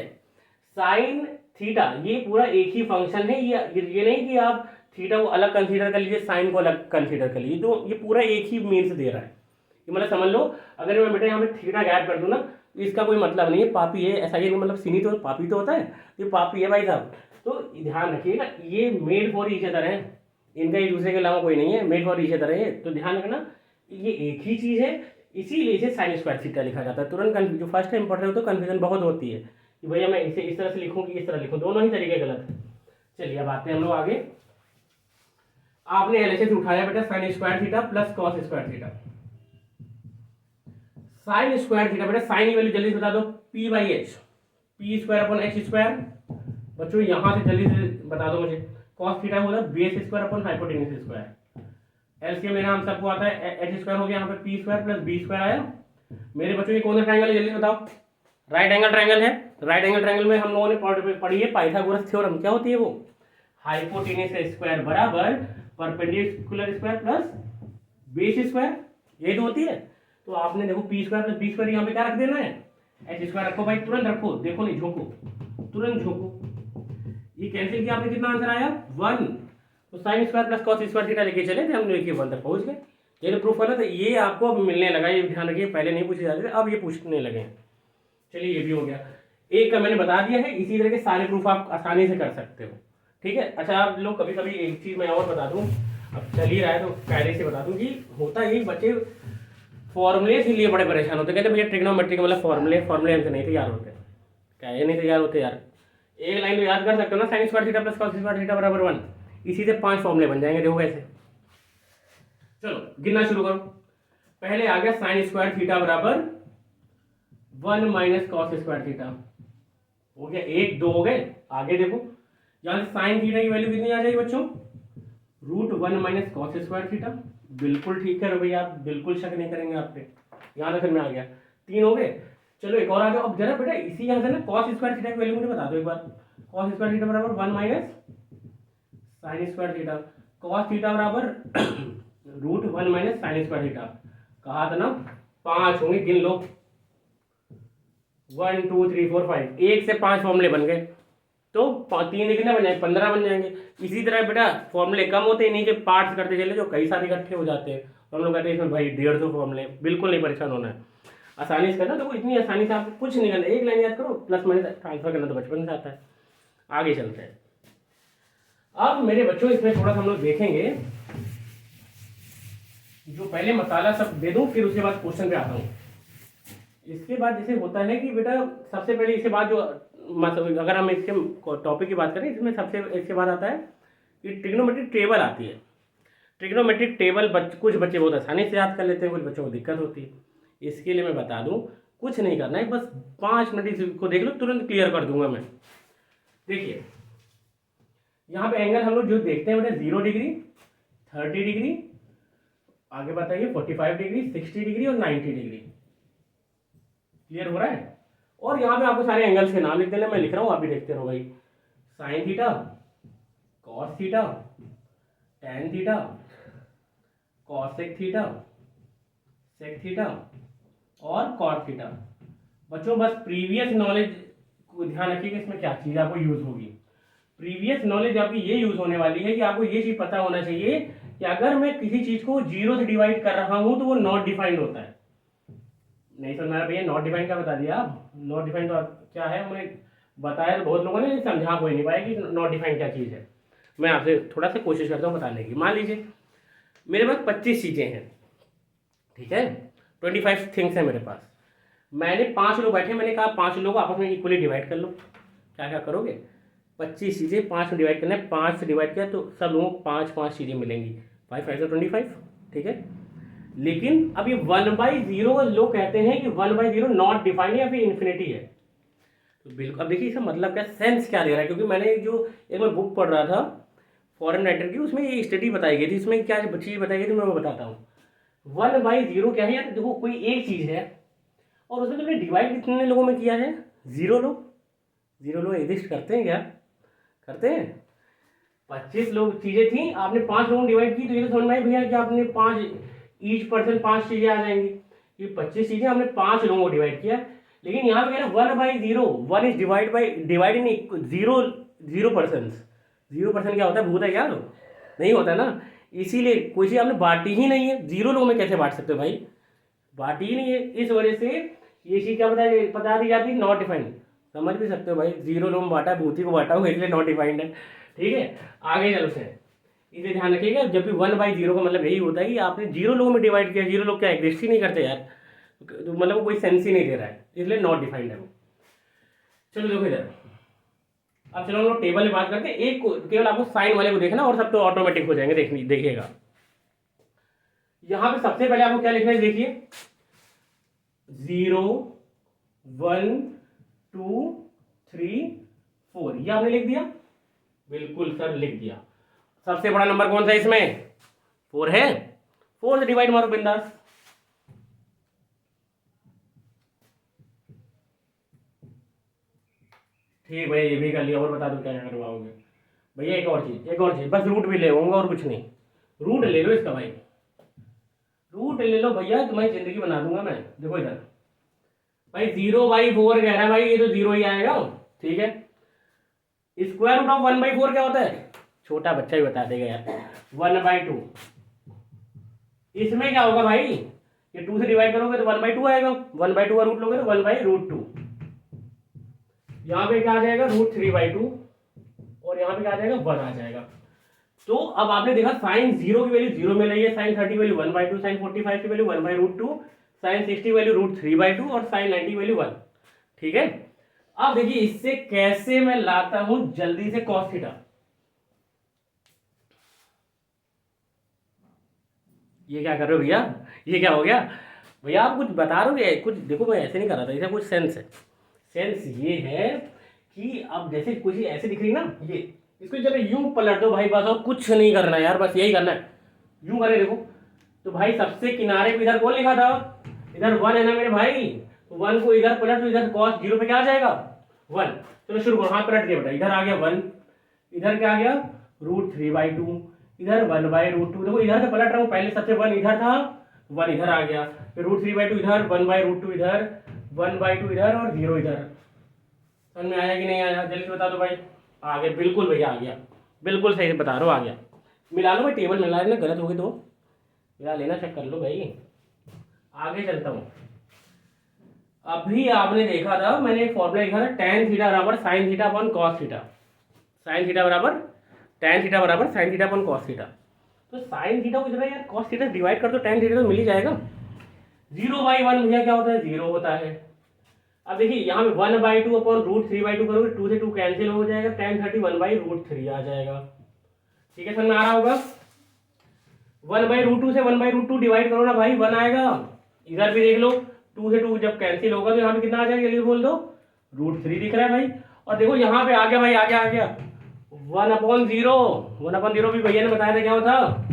साइन थीटा ये पूरा एक ही फंक्शन है, ये नहीं कि आप थीटा को अलग कंसीडर कर लीजिए साइन को अलग कंसीडर कर लीजिए, तो ये पूरा एक ही मीन्स दे रहा है। ये मतलब समझ लो, अगर मैं बेटा यहाँ पे थीटा गैप कर दूँ ना तो इसका कोई मतलब नहीं है पापी है, ऐसा ही मतलब सीनी तो पापी तो होता है, ये पापी है भाई साहब। तो ध्यान रखिएगा ये मेड फॉर ईच अदर है, इनका एक दूसरे के अलावा कोई नहीं है, मेड फॉर ईच अदर है। तो ध्यान रखना ये एक ही चीज है, इसीलिए इसे साइन स्क्वायर थीटा लिखा जाता है। तुरंत जो फर्स्ट टाइम पढ़ रहे हो तो कन्फ्यूजन बहुत होती है कि भैया मैं इसे इस तरह से लिखूं कि इस तरह लिखूं, दोनों ही तरीके गलत है। चलिए अब आते हैं हम लोग आगे। आपने एलएचएस उठाया बेटा sign square theta plus cos square theta. Sign square theta बेटा साइन की वैल्यू जल्दी से बता दो, P/H, P square upon H square. बच्चों यहां से जल्दी से बता दो मुझे, कॉस थीटा होगा base square upon hypotenuse square. LCM लेना हम सबको आता है, H स्क्वायर हो गया, यहाँ पे P square plus B square आया। मेरे बच्चों ये कौन सा ट्रायंगल है जल्दी बताओ, राइट एंगल ट्रायंगल है। राइट एंगल ट्रायंगल में हम लोगों ने पढ़ी है पाइथागोरस थ्योरम, क्या होती है वो, हाइपोटेन्यूज स्क्वायर बराबर perpendicular square plus base square, यही तो होती है। तो आपने देखो P square plus B square यहाँ पे क्या रख देना है, H स्क्वायर रखो भाई, तुरंत रखो, देखो नहीं झोंको, तुरंत झोंको। ये कैंसिल किया आपने, कितना आंसर आया 1। तो sine square plus cos square theta लेके चले थे हम, देखिए 1 तक पहुंच गए। ये प्रूफ करना, तो ये आपको अब मिलने लगा, ये ध्यान रखिए, पहले नहीं पूछे जाते थे अब ये पूछने लगे। चलिए ये भी हो गया, एक का मैंने बता दिया है। इसी तरह के सारे प्रूफ आप आसानी से कर सकते हो, ठीक है। अच्छा आप लोग कभी कभी एक चीज मैं और बता दूं, अब चल ही रहा है तो पहले से बता दूं कि होता यही, बच्चे फॉर्मूले के लिए बड़े परेशान होते, कहते भैया ट्रिग्नोमेट्री का मतलब फॉर्मूले हमसे नहीं तैयार होते। क्या ये नहीं तैयार होते यार, एक लाइन तो याद कर सकते हो ना, sign square theta plus cos square theta बराबर 1, इसी से 5 फॉर्मूले बन जाएंगे, देखो कैसे। चलो गिनना शुरू करो। पहले आ गया साइन स्क्वायर थीटा बराबर 1 माइनस कॉस स्क्वायर थीटा, हो गया 1 2 हो गए। आगे देखो, यहाँ से साइन थीटा की वैल्यू कितनी आ जाएगी बच्चों, √1 माइनस कॉस स्क्वायर थीटा, बिल्कुल ठीक है भैया, आप बिल्कुल शक नहीं करेंगे आप पे, यहाँ तक में आ गया, 3 हो गए। चलो एक और आ जाओ, अब जरा बेटा इसी यहाँ से ना कॉस स्क्वायर थीटा की वैल्यू मुझे बता दो एक बार। कॉस स्क्वायर थीटा बराबर 1 minus sign square theta, cos theta बराबर √1 माइनस साइन स्क्वायर थीटा, कहा था ना 5 होंगे, गिन लो 1 2 3 4 5, 1 से 5 फॉर्मूले बन गए, तो 3 कितने बन जाएंगे, 15 बन जाएंगे। इसी तरह बेटा फॉर्मूले कम होते हैं, इन्हीं के पार्ट्स करते चले जो कई सारे इकट्ठे हो जाते हैं, तो हम लोग कहते हैं इसमें भाई 150 फॉर्मूले, बिल्कुल नहीं परेशान होना है, आसानी से करना। तो इतनी आसानी से आपको कुछ नहीं करना, एक लाइन याद करो, प्लस माइनस ट्रांसफर करना तो बचपन से आता है। आगे चलते हैं, अब मेरे बच्चों इसमें थोड़ा सा हम लोग देखेंगे, जो पहले मसाला सब दे दूं फिर उसके बाद क्वेश्चन पे आता हूँ। इसके बाद जैसे होता है कि बेटा सबसे पहले इसके बाद जो अगर हम इसके टॉपिक की बात करें, इसमें सबसे इसके बाद आता है कि ट्रिग्नोमेट्रिक टेबल आती है। ट्रिग्नोमेट्रिक टेबल कुछ बच्चे बहुत आसानी से याद कर लेते हैं, कुछ बच्चों को दिक्कत होती है। इसके लिए मैं बता दूं, कुछ नहीं करना है, बस 5 मिनट इसको देख लो, तुरंत क्लियर कर दूंगा मैं। देखिए यहाँ पे एंगल हम लोग जो देखते हैं बेटा 0 डिग्री, 30 डिग्री, आगे बताइए 45 डिग्री, 60 डिग्री और 90 डिग्री। क्लियर हो रहा है? और यहाँ पे आपको सारे एंगल्स के नाम लिख देना, मैं लिख रहा हूँ, आप भी देखते रहो भाई। Sine theta, cos theta, tan theta, cosec theta, sec theta और कॉट थीटा। बच्चों बस प्रीवियस नॉलेज को ध्यान रखिएगा, इसमें क्या चीज़ आपको यूज होगी। प्रीवियस नॉलेज आपकी ये यूज होने वाली है कि आपको ये चीज़ पता होना चाहिए कि अगर मैं किसी चीज़ को 0 से डिवाइड कर रहा हूँ तो वो नॉट डिफाइंड होता है। नहीं समझ में भैया, नॉट डिफाइंड क्या बता दिया आप? नॉट डिफाइंड तो क्या है हमने बताया, तो बहुत लोगों ने समझा कोई नहीं पाया कि नॉट डिफाइंड क्या चीज़ है। मैं आपसे थोड़ा सा कोशिश करता हूँ बताने की। मान लीजिए मेरे पास 25 चीज़ें हैं, ठीक है, 25 थिंग्स है मेरे पास। मैंने 5 लोग बैठे, मैंने कहा 5 लोग आपस में इक्वली डिवाइड कर लो। क्या क्या करोगे? 25 चीज़ें 5 में डिवाइड करना है, 5 से डिवाइड किया तो सब लोगों को 5 चीज़ें मिलेंगी, 5 5 25, ठीक है। लेकिन अब ये 1/0 लोग कहते हैं कि 1/0 नॉट डिफाइंड या फिर इन्फिनिटी है। तो बिल्कुल अब देखिए इसका मतलब क्या, सेंस क्या ले रहा है, क्योंकि मैंने जो एक मैं बुक पढ़ रहा था फॉरेन राइटर की, उसमें ये स्टडी बताई गई थी, इसमें क्या चीज़ बताई गई थी मैं वो बताता हूँ। 1/0 क्या है यार, देखो कोई एक चीज़ है और उसमें तुमने डिवाइड कितने लोगों में किया है? 0 लोग। 0 लोग एग्जिस्ट करते हैं क्या? करते हैं? 25 लोग चीज़ें थी, आपने 5 लोगों डिवाइड की, तो ये तो समझ में भैया कि आपने 5 ईच पर्सन 5 चीज़ें आ जाएंगी। ये 25 चीज़ें हमने 5 लोगों को डिवाइड किया, लेकिन यहाँ पे कह रहे 1/0, 1 इज डिवाइड इन 0 पर्सन। 0% क्या होता है? भूत है क्या? नहीं होता ना, इसीलिए कोई चीज़ आपने बांटी ही नहीं है। 0 लोगों में कैसे बांट सकते हो भाई? बांटी ही नहीं है, इस वजह से ये चीज़ क्या बता दी जाती है? Not defined. समझ भी सकते हो भाई, 0 लोगों में बांटा, भूती को बांटा हुआ, इसलिए नॉट डिफाइंड है, ठीक है। आगे चलो से इसे ध्यान रखिएगा, जब भी 1/0 का मतलब यही होता है कि आपने 0 लोगों में डिवाइड किया। 0 लोग क्या एग्जिस्ट ही नहीं करते यार, तो मतलब वो कोई सेंस ही नहीं दे रहा है, इसलिए नॉट डिफाइंड है वो। चलो देखो इधर, अब चलो हम लोग टेबल में बात करते हैं। एक केवल आपको साइन वाले को देखना और सब तो ऑटोमेटिक हो जाएंगे, देखिएगा। यहां पे सबसे पहले आपको क्या लिखना है, देखिए 0 1 2 3 4, ये आपने लिख दिया? बिल्कुल सर लिख दिया। सबसे बड़ा नंबर कौन सा है इसमें? 4 है। 4 से डिवाइड मारो बिंदास। ठीक भैया, ये भी कर लिया, और बता दो क्या करवाओगे भैया? एक और चीज, बस रूट भी ले होंगे और कुछ नहीं। रूट ले लो इसका भाई, रूट ले लो भैया, तुम्हारी जिंदगी बना दूंगा मैं। देखो इधर भाई 0/4 कह रहा है भाई, ये तो 0 ही आएगा, ठीक है। स्क्वायर रूट ऑफ 1/4 क्या होता है? छोटा बच्चा ही बता देगा यार, 1/2। इसमें क्या होगा भाई, ये 2 से डिवाइड करोगे तो 1/2 आएगा, 1/2 का रूट लोगे तो 1/√2। यहाँ पे क्या आ जाएगा? √3/2, और यहाँ पे क्या आ जाएगा? 1 आ जाएगा। तो अब आपने देखा साइन 0 की वैल्यू 0 में रही है, साइन 30 की वैल्यू 1/2, साइन 45 की वैल्यू 1/√2, साइन 60 की वैल्यू √3/2 और साइन 90 की वैल्यू 1, ठीक है। अब देखिए इससे कैसे मैं लाता हूं जल्दी से cos थीटा। ये क्या कर रहे हो भैया? ये क्या हो गया भैया? आप कुछ बता रहे हो कुछ? देखो मैं ऐसे नहीं कर रहा था, इसका कुछ सेंस है। सेंस ये है कि अब जैसे कुछ ऐसे दिख रही ना, इसको जब यूं पलट दो भाई, बस और कुछ नहीं करना यार, बस यही करना है। यूं करे देखो, तो भाई सबसे किनारे पे इधर कौन लिखा था, इधर 1 है ना मेरे भाई, तो 1 को इधर पलट तो इधर cos 0 पे क्या आ जाएगा 1। चलो शुरू करो, हाथ पलट दिया बेटा, इधर आ गया 1, इधर क्या आ गया √3/2, इधर 1/√2। देखो इधर से पलट रहा हूँ, पहले सबसे 1 इधर था, 1 इधर आ गया, फिर √3/2 इधर, 1/√2 इधर, 1/2 इधर और 0 इधर। समझ में आया कि नहीं आया, जल्दी से बता दो भाई। आ गया, बिल्कुल भैया आ गया, बिल्कुल सही बता रहा हूँ, आ गया। मिला लो भाई, टेबल मिला लेना, गलत होगी तो मिला लेना, चेक कर लो भाई। आगे चलता हूँ। अभी आपने देखा था, मैंने एक फॉर्मूला लिखा था, tan थीटा बराबर sin theta upon cos theta, sin theta बराबर tan थीटा बराबर sin theta upon cos theta. तो sin थीटा को जरा यार cos थीटा डिवाइड कर दो, tan थीटा तो मिल ही जाएगा। 0/1 भैया क्या होता है, 0 होता है। अब देखिए यहाँ पे 1/2 अपॉन √3/2 करोगे, 2 से 2 कैंसिल हो जाएगा, tan 30 1/√3 आ जाएगा। ठीक है, समझ में आ रहा होगा। 1/√2 से 1/√2 डिवाइड करो ना भाई, 1 आएगा। इधर भी देख लो, 2 से 2 जब कैंसिल होगा तो यहाँ पे कितना आ जाएगा, जल्दी बोल दो, √3 दिख रहा है भाई। और देखो यहाँ पे आ गया भाई, आ गया 1/0। 1/0 भी भैया ने बताया था क्या होता,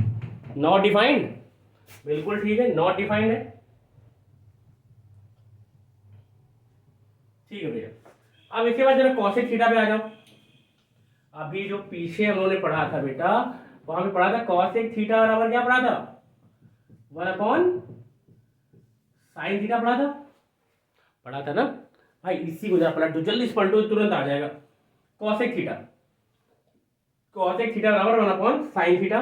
नॉट डिफाइंड। बिल्कुल ठीक है, नॉट डिफाइंड है। ठीक है भैया। अब इसके बाद जरा कॉसेक थीटा पे आ जाओ। अभी जो पीछे हम लोगों ने पढ़ा था बेटा, वहां पे पढ़ा था कॉसेक थीटा बराबर क्या पढ़ा था, 1/sin थीटा पढ़ा था ना भाई। इसी को जरा पलट दो, जल्दी से पलटो, तुरंत आ जाएगा। कॉसेक थीटा बराबर 1/sin थीटा,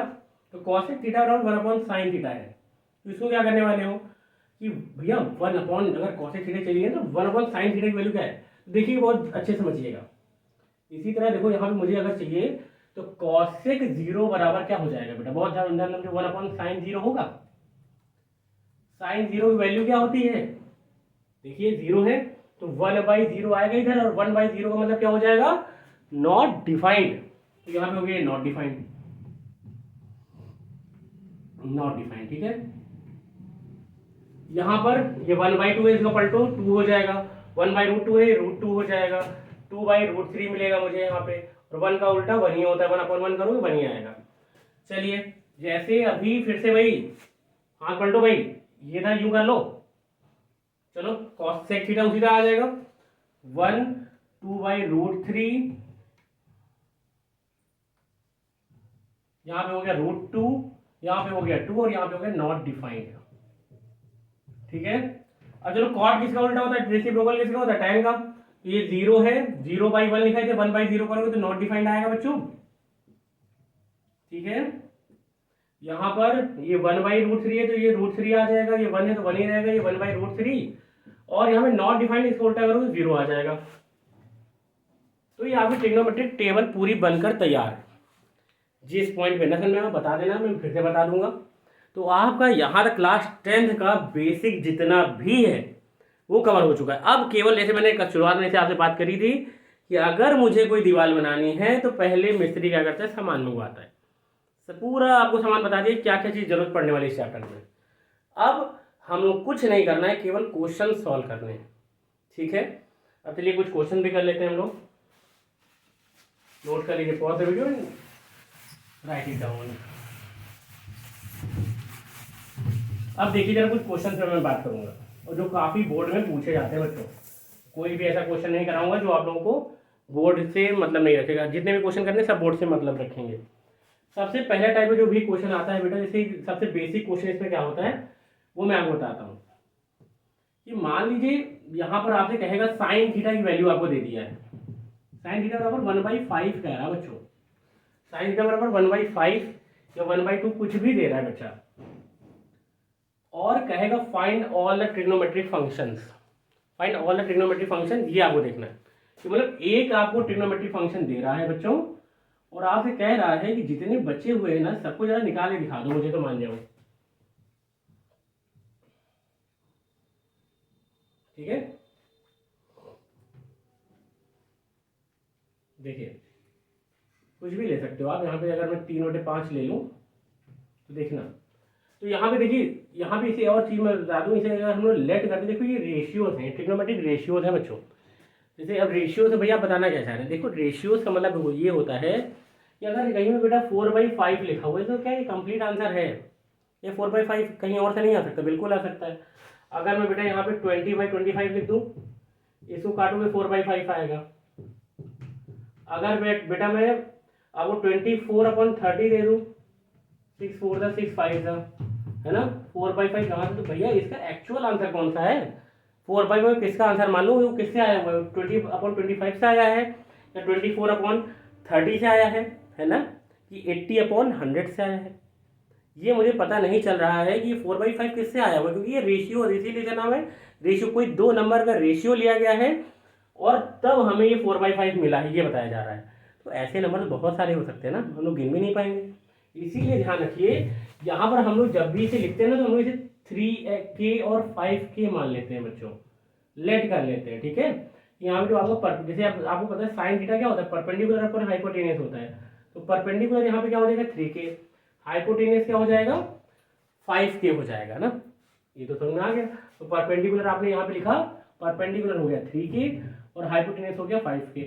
तो कॉसेक थीटा बराबर 1/sin थीटा है। तो इसको क्या करने वाले हो कि भैया 1 अगर कॉसेक थीटा चलिए तो 1/sin थीटा की वैल्यू क्या है, देखिए बहुत अच्छे समझिएगा। इसी तरह देखो यहाँ पे मुझे अगर चाहिए तो कॉसेक 0 बराबर क्या हो जाएगा बेटा, बहुत ध्यान 1/sin 0 होगा। sin 0 की वैल्यू क्या होती है, देखिए 0 है तो 1/0 आएगा इधर, और 1/0 का मतलब क्या हो जाएगा, नॉट डिफाइंड। तो यहाँ पे हो गया नॉट डिफाइंड, ठीक है। यहाँ पर ये 1/2 है, इसको पलटो 2 हो जाएगा, 1/√2 है, √2 हो जाएगा, 2/√3 मिलेगा मुझे यहाँ पे, और 1 का उल्टा 1 ही होता है, 1/1 करोगे 1 ही आएगा। चलिए जैसे अभी फिर से भाई हाथ पलटो भाई, ये था यूं कर लो, चलो कॉसेक थीटा उसी तरह आ जाएगा, 1 2/√3, यहाँ पे हो गया √2, यहाँ पे हो गया 2, और यहाँ पे हो गया नॉट डिफाइंड। ठीक है। अब चलो कॉट किसका उल्टा होता है, रेसिप्रोकल किसका होता है, tan का। तो ये 0 है, 0/1 लिखा है, 1/0 करोगे तो नॉट डिफाइंड आएगा बच्चों। ठीक है। यहाँ पर ये 1/√3 है तो ये √3 आ जाएगा, ये 1 है तो 1 ही रहेगा, ये 1/√3, और यहाँ पे नॉट डिफाइंड इसको उल्टा करोगे तो 0 आ जाएगा। तो ये आपकी ट्रिग्नोमेट्रिक टेबल पूरी बनकर तैयार है। जिस पॉइंट पे नसल में बता देना, मैं फिर से बता दूंगा। तो आपका यहाँ तक क्लास 10th का बेसिक जितना भी है वो कवर हो चुका है। अब केवल जैसे मैंने शुरुआत में से आपसे बात करी थी कि अगर मुझे कोई दीवार बनानी है तो पहले मिस्त्री क्या करता है, सामान मंगवाता है। पूरा आपको सामान बता दिए क्या क्या चीज़ जरूरत पड़ने वाली इस चैप्टर में। अब हम लोग कुछ नहीं करना है, केवल क्वेश्चन सॉल्व करने हैं। ठीक है। अब चलिए कुछ क्वेश्चन भी कर लेते हैं हम लोग। नोट कर लीजिए, pause the video and right it down. अब देखिए जरा कुछ क्वेश्चन पर मैं बात करूंगा और जो काफ़ी बोर्ड में पूछे जाते हैं बच्चों। कोई भी ऐसा क्वेश्चन नहीं कराऊंगा जो आप लोगों को बोर्ड से मतलब नहीं रखेगा। जितने भी क्वेश्चन करने सब बोर्ड से मतलब रखेंगे। सबसे पहला टाइप में जो भी क्वेश्चन आता है बेटा, जैसे सबसे बेसिक क्वेश्चन इसमें क्या होता है वो मैं आपको बताता हूँ। कि मान लीजिए यहाँ पर आपसे कहेगा साइन थीटा की वैल्यू आपको दे दिया है, साइन थीटा बराबर 1/5 कह रहा है बच्चों। साइन थीटा बराबर 1/5 या 1/2 कुछ भी दे रहा है बच्चा, और कहेगा find all the trigonometric functions. Find all the trigonometric function, ये आपको देखना है कि मतलब एक आपको ट्रिग्नोमेट्रिक फंक्शन दे रहा है बच्चों, और आपसे कह रहा है कि जितने बचे हुए हैं ना सबको जरा निकाल के दिखा दो मुझे, तो मान जाओ। ठीक है। देखिए कुछ भी ले सकते हो आप। यहाँ पे अगर मैं 3/5 ले लूँ तो देखना, तो यहाँ पे देखिए, यहाँ पे इसे और चीज मैं बता दूँ, इसे अगर हम लोग लेट करते, देखो ये रेशियोज हैं, ट्रिग्नोमेट्रिक रेशियोज हैं बच्चों। जैसे अब रेशियो से भैया बताना क्या चाह रहे हैं, देखो रेशियोज का मतलब ये होता है कि अगर कहीं में बेटा 4/5 लिखा हुआ है तो क्या ये कंप्लीट आंसर है? ये 4/5 कहीं और से नहीं आ सकता, बिल्कुल आ सकता है। अगर मैं बेटा यहाँ पे 20/25 लिख दूँ, इसको काटोगे 4/5 आएगा। अगर बेटा मैं आपको 24/30 दे दूँ, 6 4 दा 6 5 दा, है ना, 4/5 कहाँ से? तो भैया इसका एक्चुअल आंसर कौन सा है? 4/5 किसका आंसर मान लो, वो किससे आया हुआ है? 20/25 से आया है या 24/30 से आया है ना, कि 80/100 से आया है? ये मुझे पता नहीं चल रहा है कि 4/5 किससे आया हुआ, क्योंकि ये रेशियो, इसीलिए क्या नाम है, रेशियो। कोई दो नंबर का रेशियो लिया गया है और तब हमें ये 4/5 मिला है, ये बताया जा रहा है। तो ऐसे नंबर तो बहुत सारे हो सकते हैं ना, हम लोग गिन भी नहीं पाएंगे। इसीलिए ध्यान रखिए, यहाँ पर हम लोग जब भी इसे लिखते हैं ना, तो हम लोग इसे 3K और 5K मान लेते हैं बच्चों, लेट कर लेते हैं, ठीक है। यहाँ पे जो आपको जैसे आपको पता है साइन थीटा क्या होता है, परपेंडिकुलर अपॉन हाइपोटेनियस होता है। तो परपेंडिकुलर यहाँ पे क्या हो जाएगा 3K, हाइपोटेनियस क्या हो जाएगा 5K हो जाएगा ना। ये तो समझ में आ गया। तो परपेंडिकुलर आपने यहाँ पे लिखा, परपेंडिकुलर हो गया 3K और हाइपोटेनियस हो गया 5K,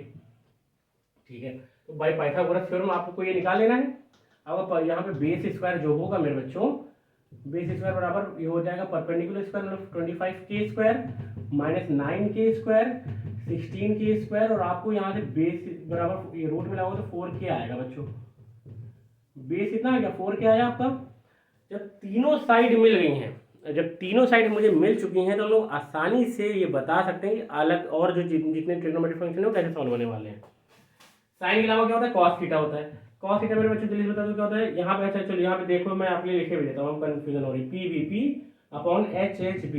ठीक है। तो बाय पाइथागोरस थ्योरम आपको ये निकाल लेना है। अब यहाँ पे बेस स्क्वायर जो होगा मेरे बच्चों, बेस स्क्वायर बराबर ये हो जाएगा परपेंडिकुलर स्क्वायर मतलब 25K square minus 9K square 16K square, और आपको यहाँ से बेस बराबर ये रूट मिला होगा तो 4K आएगा बच्चों। बेस कितना आ गया 4K आया आपका। जब तीनों साइड मिल गई हैं, जब तीनों साइड मुझे मिल चुकी हैं, तो हम लोग आसानी से ये बता सकते हैं कि अलग और जो जितने ट्रिग्नोमेट्रिक फंक्शन है वो कैसे सॉल्व होने वाले हैं। साइन के अलावा क्या होता है, कॉस थीटा होता है। कॉस थीटा मेरे बच्चों जल्दी बता दो क्या होता है। यहाँ पे अच्छा चलो यहाँ पे देखो, मैं आपके लिए लिखे भी देता हूँ, कंफ्यूजन हो रही। PVP/HHB,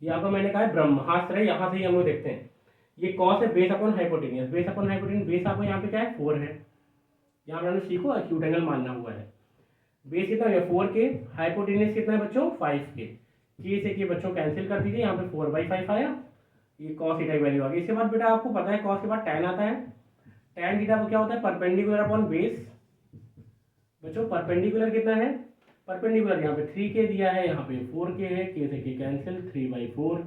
ये आपको मैंने कहा है ब्रह्मास्त्र है, यहाँ से ही हम लोग देखते हैं। ये कॉस है base upon hypotenuse, base upon hypotenuse, base आपको यहाँ पे क्या है 4 है, यहाँ पर हमने सीखो एक्यूट एंगल मानना हुआ है। बेस कितना है 4K, हाइपोटेनियस कितना है बच्चों 5K। के से के बच्चों कैंसिल कर दीजिए, यहाँ पे 4/5 आया, ये कॉस थीटा की वैल्यू आ गई। इसके बाद बेटा आपको पता है कॉस के बाद टैन आता है। टैन थीटा क्या होता है, परपेंडिकुलर अपॉन बेस। बच्चों परपेंडिकुलर कितना है, परपेंडिकुलर यहाँ पे 3K दिया है, यहाँ पे 4K है, के से के कैंसिल 3/4।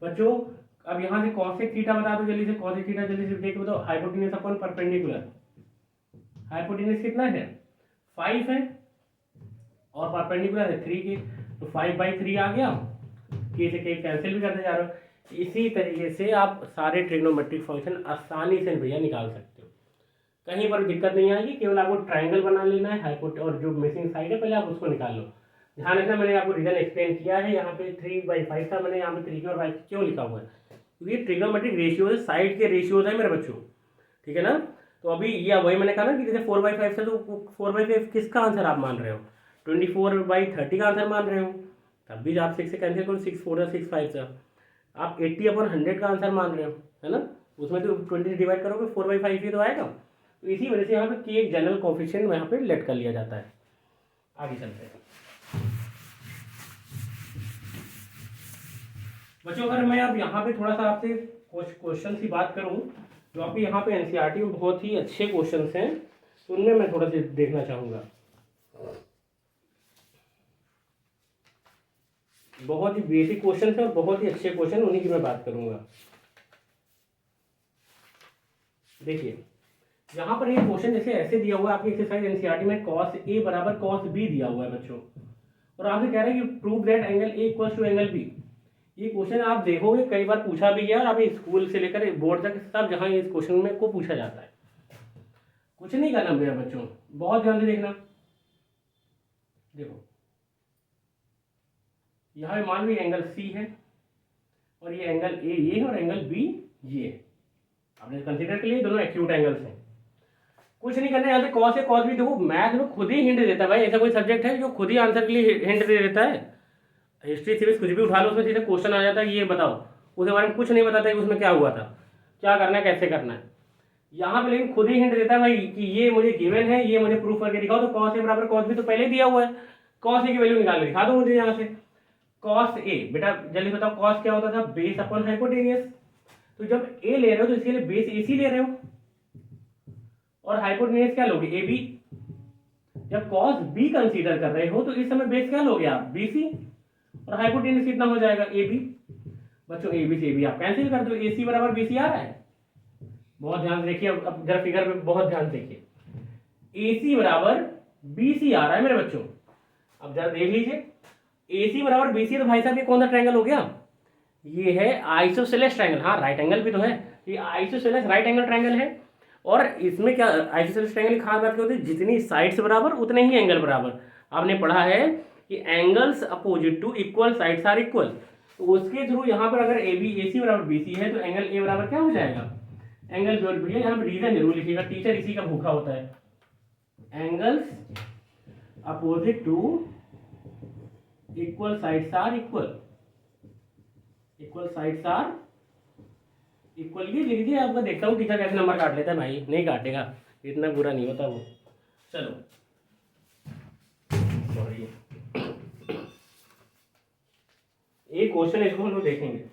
बच्चों अब यहाँ से कॉसेक थीटा बता दो जल्दी से, कॉसेक थीटा जल्दी से देख बताओ, हाइपोटेन्यूज अपॉन परपेंडिकुलर। हाइपोटेन्यूज कितना है 5 है और परपेंडिकुलर है 3K, तो 5/3 आ गया, के से के कैंसिल भी करते जा रहे हो। इसी तरीके से आप सारे ट्रिग्नोमेट्रिक फंक्शन आसानी से भैया निकाल सकते हो, कहीं पर दिक्कत नहीं आएगी। केवल आपको ट्रायंगल बना लेना है, हाइपोट और जो मिसिंग साइड है पहले आप उसको निकाल लो। ध्यान रखना मैंने आपको रीजन एक्सप्लेन किया है, यहाँ पे 3/5 था, मैंने यहाँ पे 3K और 5 क्यों लिखा हुआ है, क्योंकि ट्रिग्नोमेट्रिक रेशियोज साइड के रेशियोज है मेरे बच्चों, ठीक है ना। तो अभी ये वही मैंने कहा ना कि जैसे 4/5 से, तो 4/5 किसका आंसर आप मान रहे हो, 24/30 का आंसर मान रहे हो, तब भी आप 6 से कैंसिल करो, 6 4 6 5 से आप 80/100 का आंसर मान रहे हो, है ना। उसमें तो 20 से डिवाइड करोगे 4/5 ही तो आएगा। तो इसी वजह से यहाँ पे के एक जनरल कोफिशिएंट यहाँ पे लेट कर लिया जाता है। आगे चलते हैं बच्चों, अगर मैं अब यहाँ पे थोड़ा सा आपसे कुछ क्वेश्चन की बात करूँ जो आपके यहाँ पे एनसीईआरटी में बहुत ही अच्छे क्वेश्चन हैं, तो उनमें मैं थोड़ा सा देखना चाहूँगा। बहुत ही बेसिक क्वेश्चन है और बहुत ही अच्छे क्वेश्चन, उन्हीं की मैं बात करूँगा। देखिए यहाँ पर ये क्वेश्चन जैसे ऐसे दिया हुआ है आपकी एक्सरसाइज एनसीईआरटी में, cos A बराबर cos B दिया हुआ है बच्चों, और आपसे कह रहे हैं कि prove that angle A equals to angle B। ये क्वेश्चन आप देखोगे कई बार पूछा भी है, और आप स्कूल से लेकर बोर्ड तक सब जहाँ इस क्वेश्चन में को पूछा जाता है। कुछ नहीं करना भैया बच्चों, बहुत ध्यान से देखना। देखो यहाँ पे मान लो एंगल C है और ये एंगल A ये है और एंगल B ये है, आपने कंसीडर कर लिए दोनों एक्यूट एंगल्स हैं। कुछ नहीं करना है, यहाँ पे कॉस है कॉस भी, देखो मैथ में खुद ही हिंट देता है भाई, ऐसा कोई सब्जेक्ट है जो खुद ही आंसर के लिए हिंट दे देता है। हिस्ट्री सिविक्स कुछ भी उठा लो, उसमें सीधे क्वेश्चन आ जाता है कि ये बताओ, उसके बारे में कुछ नहीं बताता है कि उसमें क्या हुआ था, क्या करना है, कैसे करना है। यहाँ पे लेकिन खुद ही हिंट देता है भाई कि ये मुझे गिवन है, ये मुझे प्रूफ करके दिखाओ। तो कॉस ए बराबर कॉस बी तो पहले दिया हुआ है, कॉस ए की वैल्यू निकाल के दिखा दो मुझे यहाँ से। कॉस ए बेटा जल्दी बताओ, कॉस क्या होता था बेस अपॉन हाइपोटेनियस। तो जब ए ले रहे हो तो इसके लिए बेस AC ले रहे हो, और हाइपोटेनियस क्या लोगे AB। जब कॉस B कंसीडर कर रहे हो तो इस समय बेस क्या लोगे आप BC, और हाइपोटेनियस कितना हो जाएगा AB। बच्चों AB से AB आप कैंसिल कर दो, AC बराबर BC आ रहा है। बहुत ध्यान से देखिए, अब जरा फिगर पे बहुत ध्यान से देखिए। AC बराबर BC आ रहा है मेरे बच्चों। अब जरा देख लीजिए, AC बराबर BC तो भाई साहब ये कौन सा ट्रायंगल हो गया? ये है आइसोसेलेस ट्रायंगल। हाँ, राइट एंगल भी तो है, ये आइसोसेलेस राइट एंगल ट्रायंगल है। और इसमें क्या आइसोसेलेस ट्रायंगल की खास बात क्या होती है? जितनी साइड्स बराबर उतने ही एंगल बराबर। आपने पढ़ा है कि angles opposite to equal sides are equal. तो उसके थ्रू यहाँ पर अगर AC बराबर BC है तो एंगल A बराबर क्या हो जाएगा? Angle B। और भैया यहाँ पर रीजन जरूर लिखिएगा, टीचर इसी का भूखा होता है। Angles opposite to equal sides are equal, equal sides are equal. ये लिख दीजिए, आपका देखता हूँ टीचर कैसे नंबर काट लेता है। भाई नहीं काटेगा, इतना बुरा नहीं होता वो। चलो सॉरी, एक क्वेश्चन इसको हम लोग देखेंगे।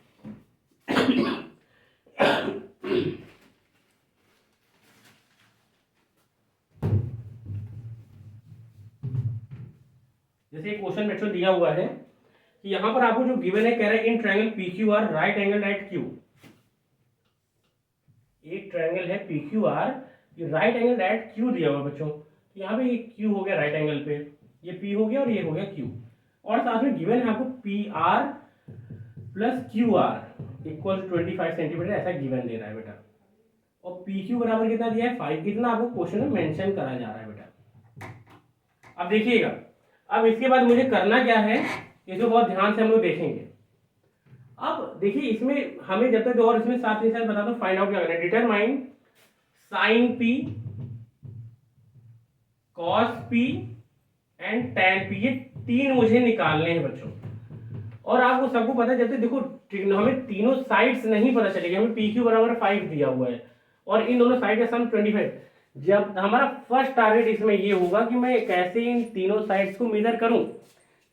जैसे एक क्वेश्चन बच्चों दिया हुआ है कि यहाँ पर आपको जो गिवन है, कह रहा है in triangle PQR right angle at Q। एक ट्रायंगल है PQR, ये राइट एंगल एट Q दिया हुआ बच्चों। तो यहाँ पे ये Q हो गया राइट एंगल पे, ये P हो गया और ये हो गया Q। और साथ में गिवन है आपको PR plus QR equal 25 centimetre, ऐसा गिवन दे रहा है बेटा। और PQ बराबर कितना दिया है? 5। कितना आपको क्वेश्चन में मेंशन करा जा रहा है बेटा। अब देखिएगा, अब इसके बाद मुझे करना क्या है, इसको बहुत ध्यान से हम लोग देखेंगे। अब देखिए इसमें हमें जब तक और इसमें साथ ही साथ बता दो फाइंड आउट क्या करना है। Determine sine P, cos P and tan P, ये तीन मुझे निकालने हैं बच्चों। और आपको सबको पता है, जब तक देखो हमें तीनों साइड्स नहीं पता चलेगी। हमें PQ बराबर 5 दिया हुआ है और इन दोनों साइड का सम 25। जब हमारा फर्स्ट टारगेट इसमें ये होगा कि मैं कैसे इन तीनों साइड्स को मेजर करूं।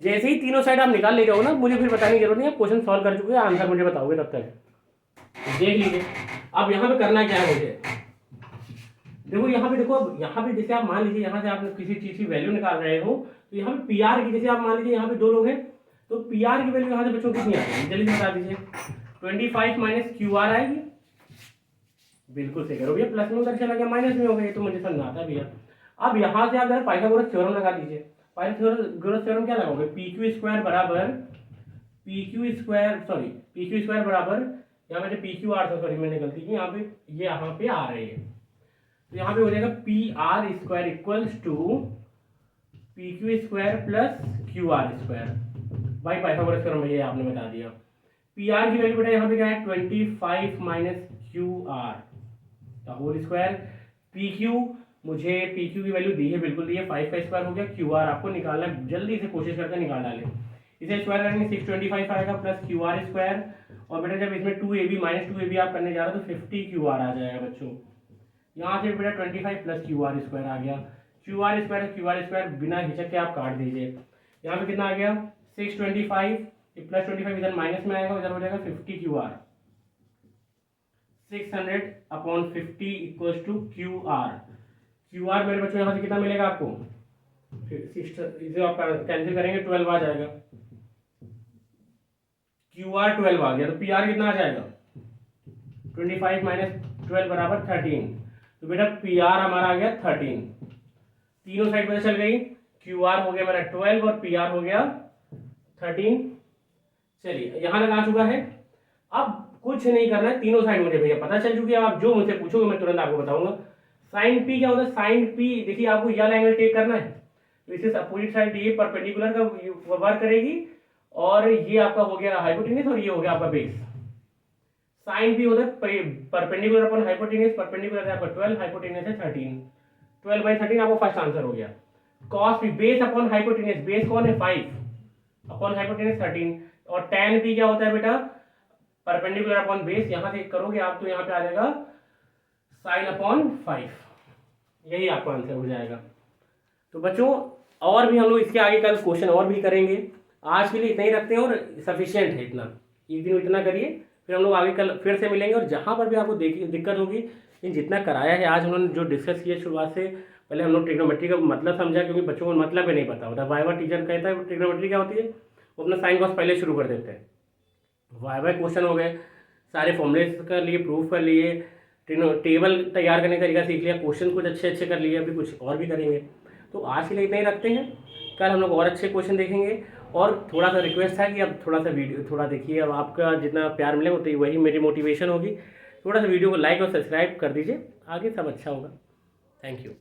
जैसे ही तीनों साइड आप निकाल ले जाओ ना, मुझे फिर बताने की जरूरत नहीं है, क्वेश्चन सॉल्व कर चुके हैं, आंसर मुझे बताओगे तब तक। देख लीजिए अब यहाँ पे करना क्या है मुझे। देखो यहाँ पे, देखो यहाँ पे जैसे आप मान लीजिए यहाँ से आप किसी चीज की वैल्यू निकाल रहे हो, तो यहाँ पे PR की, जैसे आप मान लीजिए यहाँ पे दो लोग हैं, तो PR की वैल्यू यहाँ से बच्चों कितनी आएगी जल्दी बता दीजिए। 25 माइनस QR आएगी। बिल्कुल सही करो भैया, प्लस में उधर चला गया माइनस में हो गया, तो मुझे समझ आता है भैया। अब यहाँ से आप जरा पाइथागोरस थ्योरम लगा दीजिए। पाइथागोरस थ्योरम क्या लगाओगे? PQ स्क्वायर बराबर यहाँ पे PQR था, सॉरी मैंने गलती की, यहाँ पे ये यहाँ पे आ रही है, तो यहाँ पे हो जाएगा PR square equals to PQ square plus QR square. भाई पाइथागोरस थ्योरम ये आपने बता दिया। PR की वैल्यू बेटा यहाँ पे क्या है? 25 माइनस QR का होल स्क्वायर। PQ, मुझे PQ की वैल्यू दी है, बिल्कुल दी है, 5 का स्क्वायर हो गया। QR आपको निकालना है, जल्दी से कोशिश करके निकाल डालें। इसे स्क्वायर करेंगे 625 आएगा प्लस QR स्क्वायर। और बेटा जब इसमें 2AB माइनस 2AB आप करने जा रहे हो तो 50 QR आ जाएगा बच्चों। यहाँ से बेटा 25 प्लस QR स्क्वायर आ गया। QR स्क्वायर बिना हिचक के आप काट दीजिए। यहाँ पे कितना आ गया? 625 प्लस 25 इधर माइनस में आएगा, इधर हो जाएगा 50 QR। 600 upon 50 equals to QR। QR मेरे बच्चों यहाँ से कितना मिलेगा आपको? इसे आप कैंसिल करेंगे 12 आ जाएगा। QR 12 आ गया, तो PR कितना आ जाएगा? 25 माइनस 12 बराबर 13। तो बेटा PR हमारा आ गया 13। तीनों साइड पता चल गई। QR हो गया मेरा 12 और PR हो गया 13। चलिए यहां लगा चुका है। अब कुछ नहीं करना है, तीनों साइड मुझे भैया पता चल चुकी है। आप जो मुझसे पूछोगे मैं तुरंत आपको बताऊंगा। साइन P क्या होता है? साइन P देखिए आपको यह एंगल टेक करना है, तो इससे अपोजिट साइड ये परपेंडिकुलर का वर्क करेगी और ये आपका हो गया हाइपोटेन्यूस और ये हो गया आपका बेस। साइन P होता है परपेंडिकुलर अपॉन हाइपोटेन्यूस। परपेंडिकुलर है आपका 12, हाइपोटेन्यूस है 13। 12/13 आपको फर्स्ट आंसर हो गया। Cos P base upon hypotenuse, base कौन है? 5 अपॉन हाइपोटेन्यूस 13। और tan P क्या होता है बेटा? Perpendicular upon base. यहां से करोगे आप तो यहाँ पे आ जाएगा साइन अपॉन 5। यही आपका आंसर हो जाएगा। तो बच्चों और भी हम लोग इसके आगे कल क्वेश्चन और भी करेंगे, आज के लिए इतना ही रखते हैं और सफिशिएंट है इतना। एक दिन इतना करिए, फिर हम लोग आगे कल फिर से मिलेंगे। और जहाँ पर भी आपको दिक्कत होगी, इन जितना कराया है आज उन्होंने जो डिस्कस किया शुरुआत से, पहले हम लोग ट्रिग्नोमेट्री का मतलब समझा, क्योंकि बच्चों को मतलब भी नहीं पता होता। वाइवा टीचर कहता है ट्रिग्नोमेट्री क्या होती है, वो अपना साइन कॉस पहले शुरू कर देते हैं। वाइवा क्वेश्चन हो गए, सारे फॉर्मूले कर लिए, प्रूफ कर लिए, टेबल तैयार करने का तरीका सीख लिया, क्वेश्चन कुछ अच्छे अच्छे कर लिए, अभी कुछ और भी करेंगे। तो आज के लिए इतना ही रखते हैं, कल हम लोग और अच्छे क्वेश्चन देखेंगे। और थोड़ा सा रिक्वेस्ट था कि अब थोड़ा सा वीडियो थोड़ा देखिए, अब आपका जितना प्यार मिलेगा तो वही मेरी मोटिवेशन होगी। थोड़ा सा वीडियो को लाइक और सब्सक्राइब कर दीजिए, आगे सब अच्छा होगा। Thank you.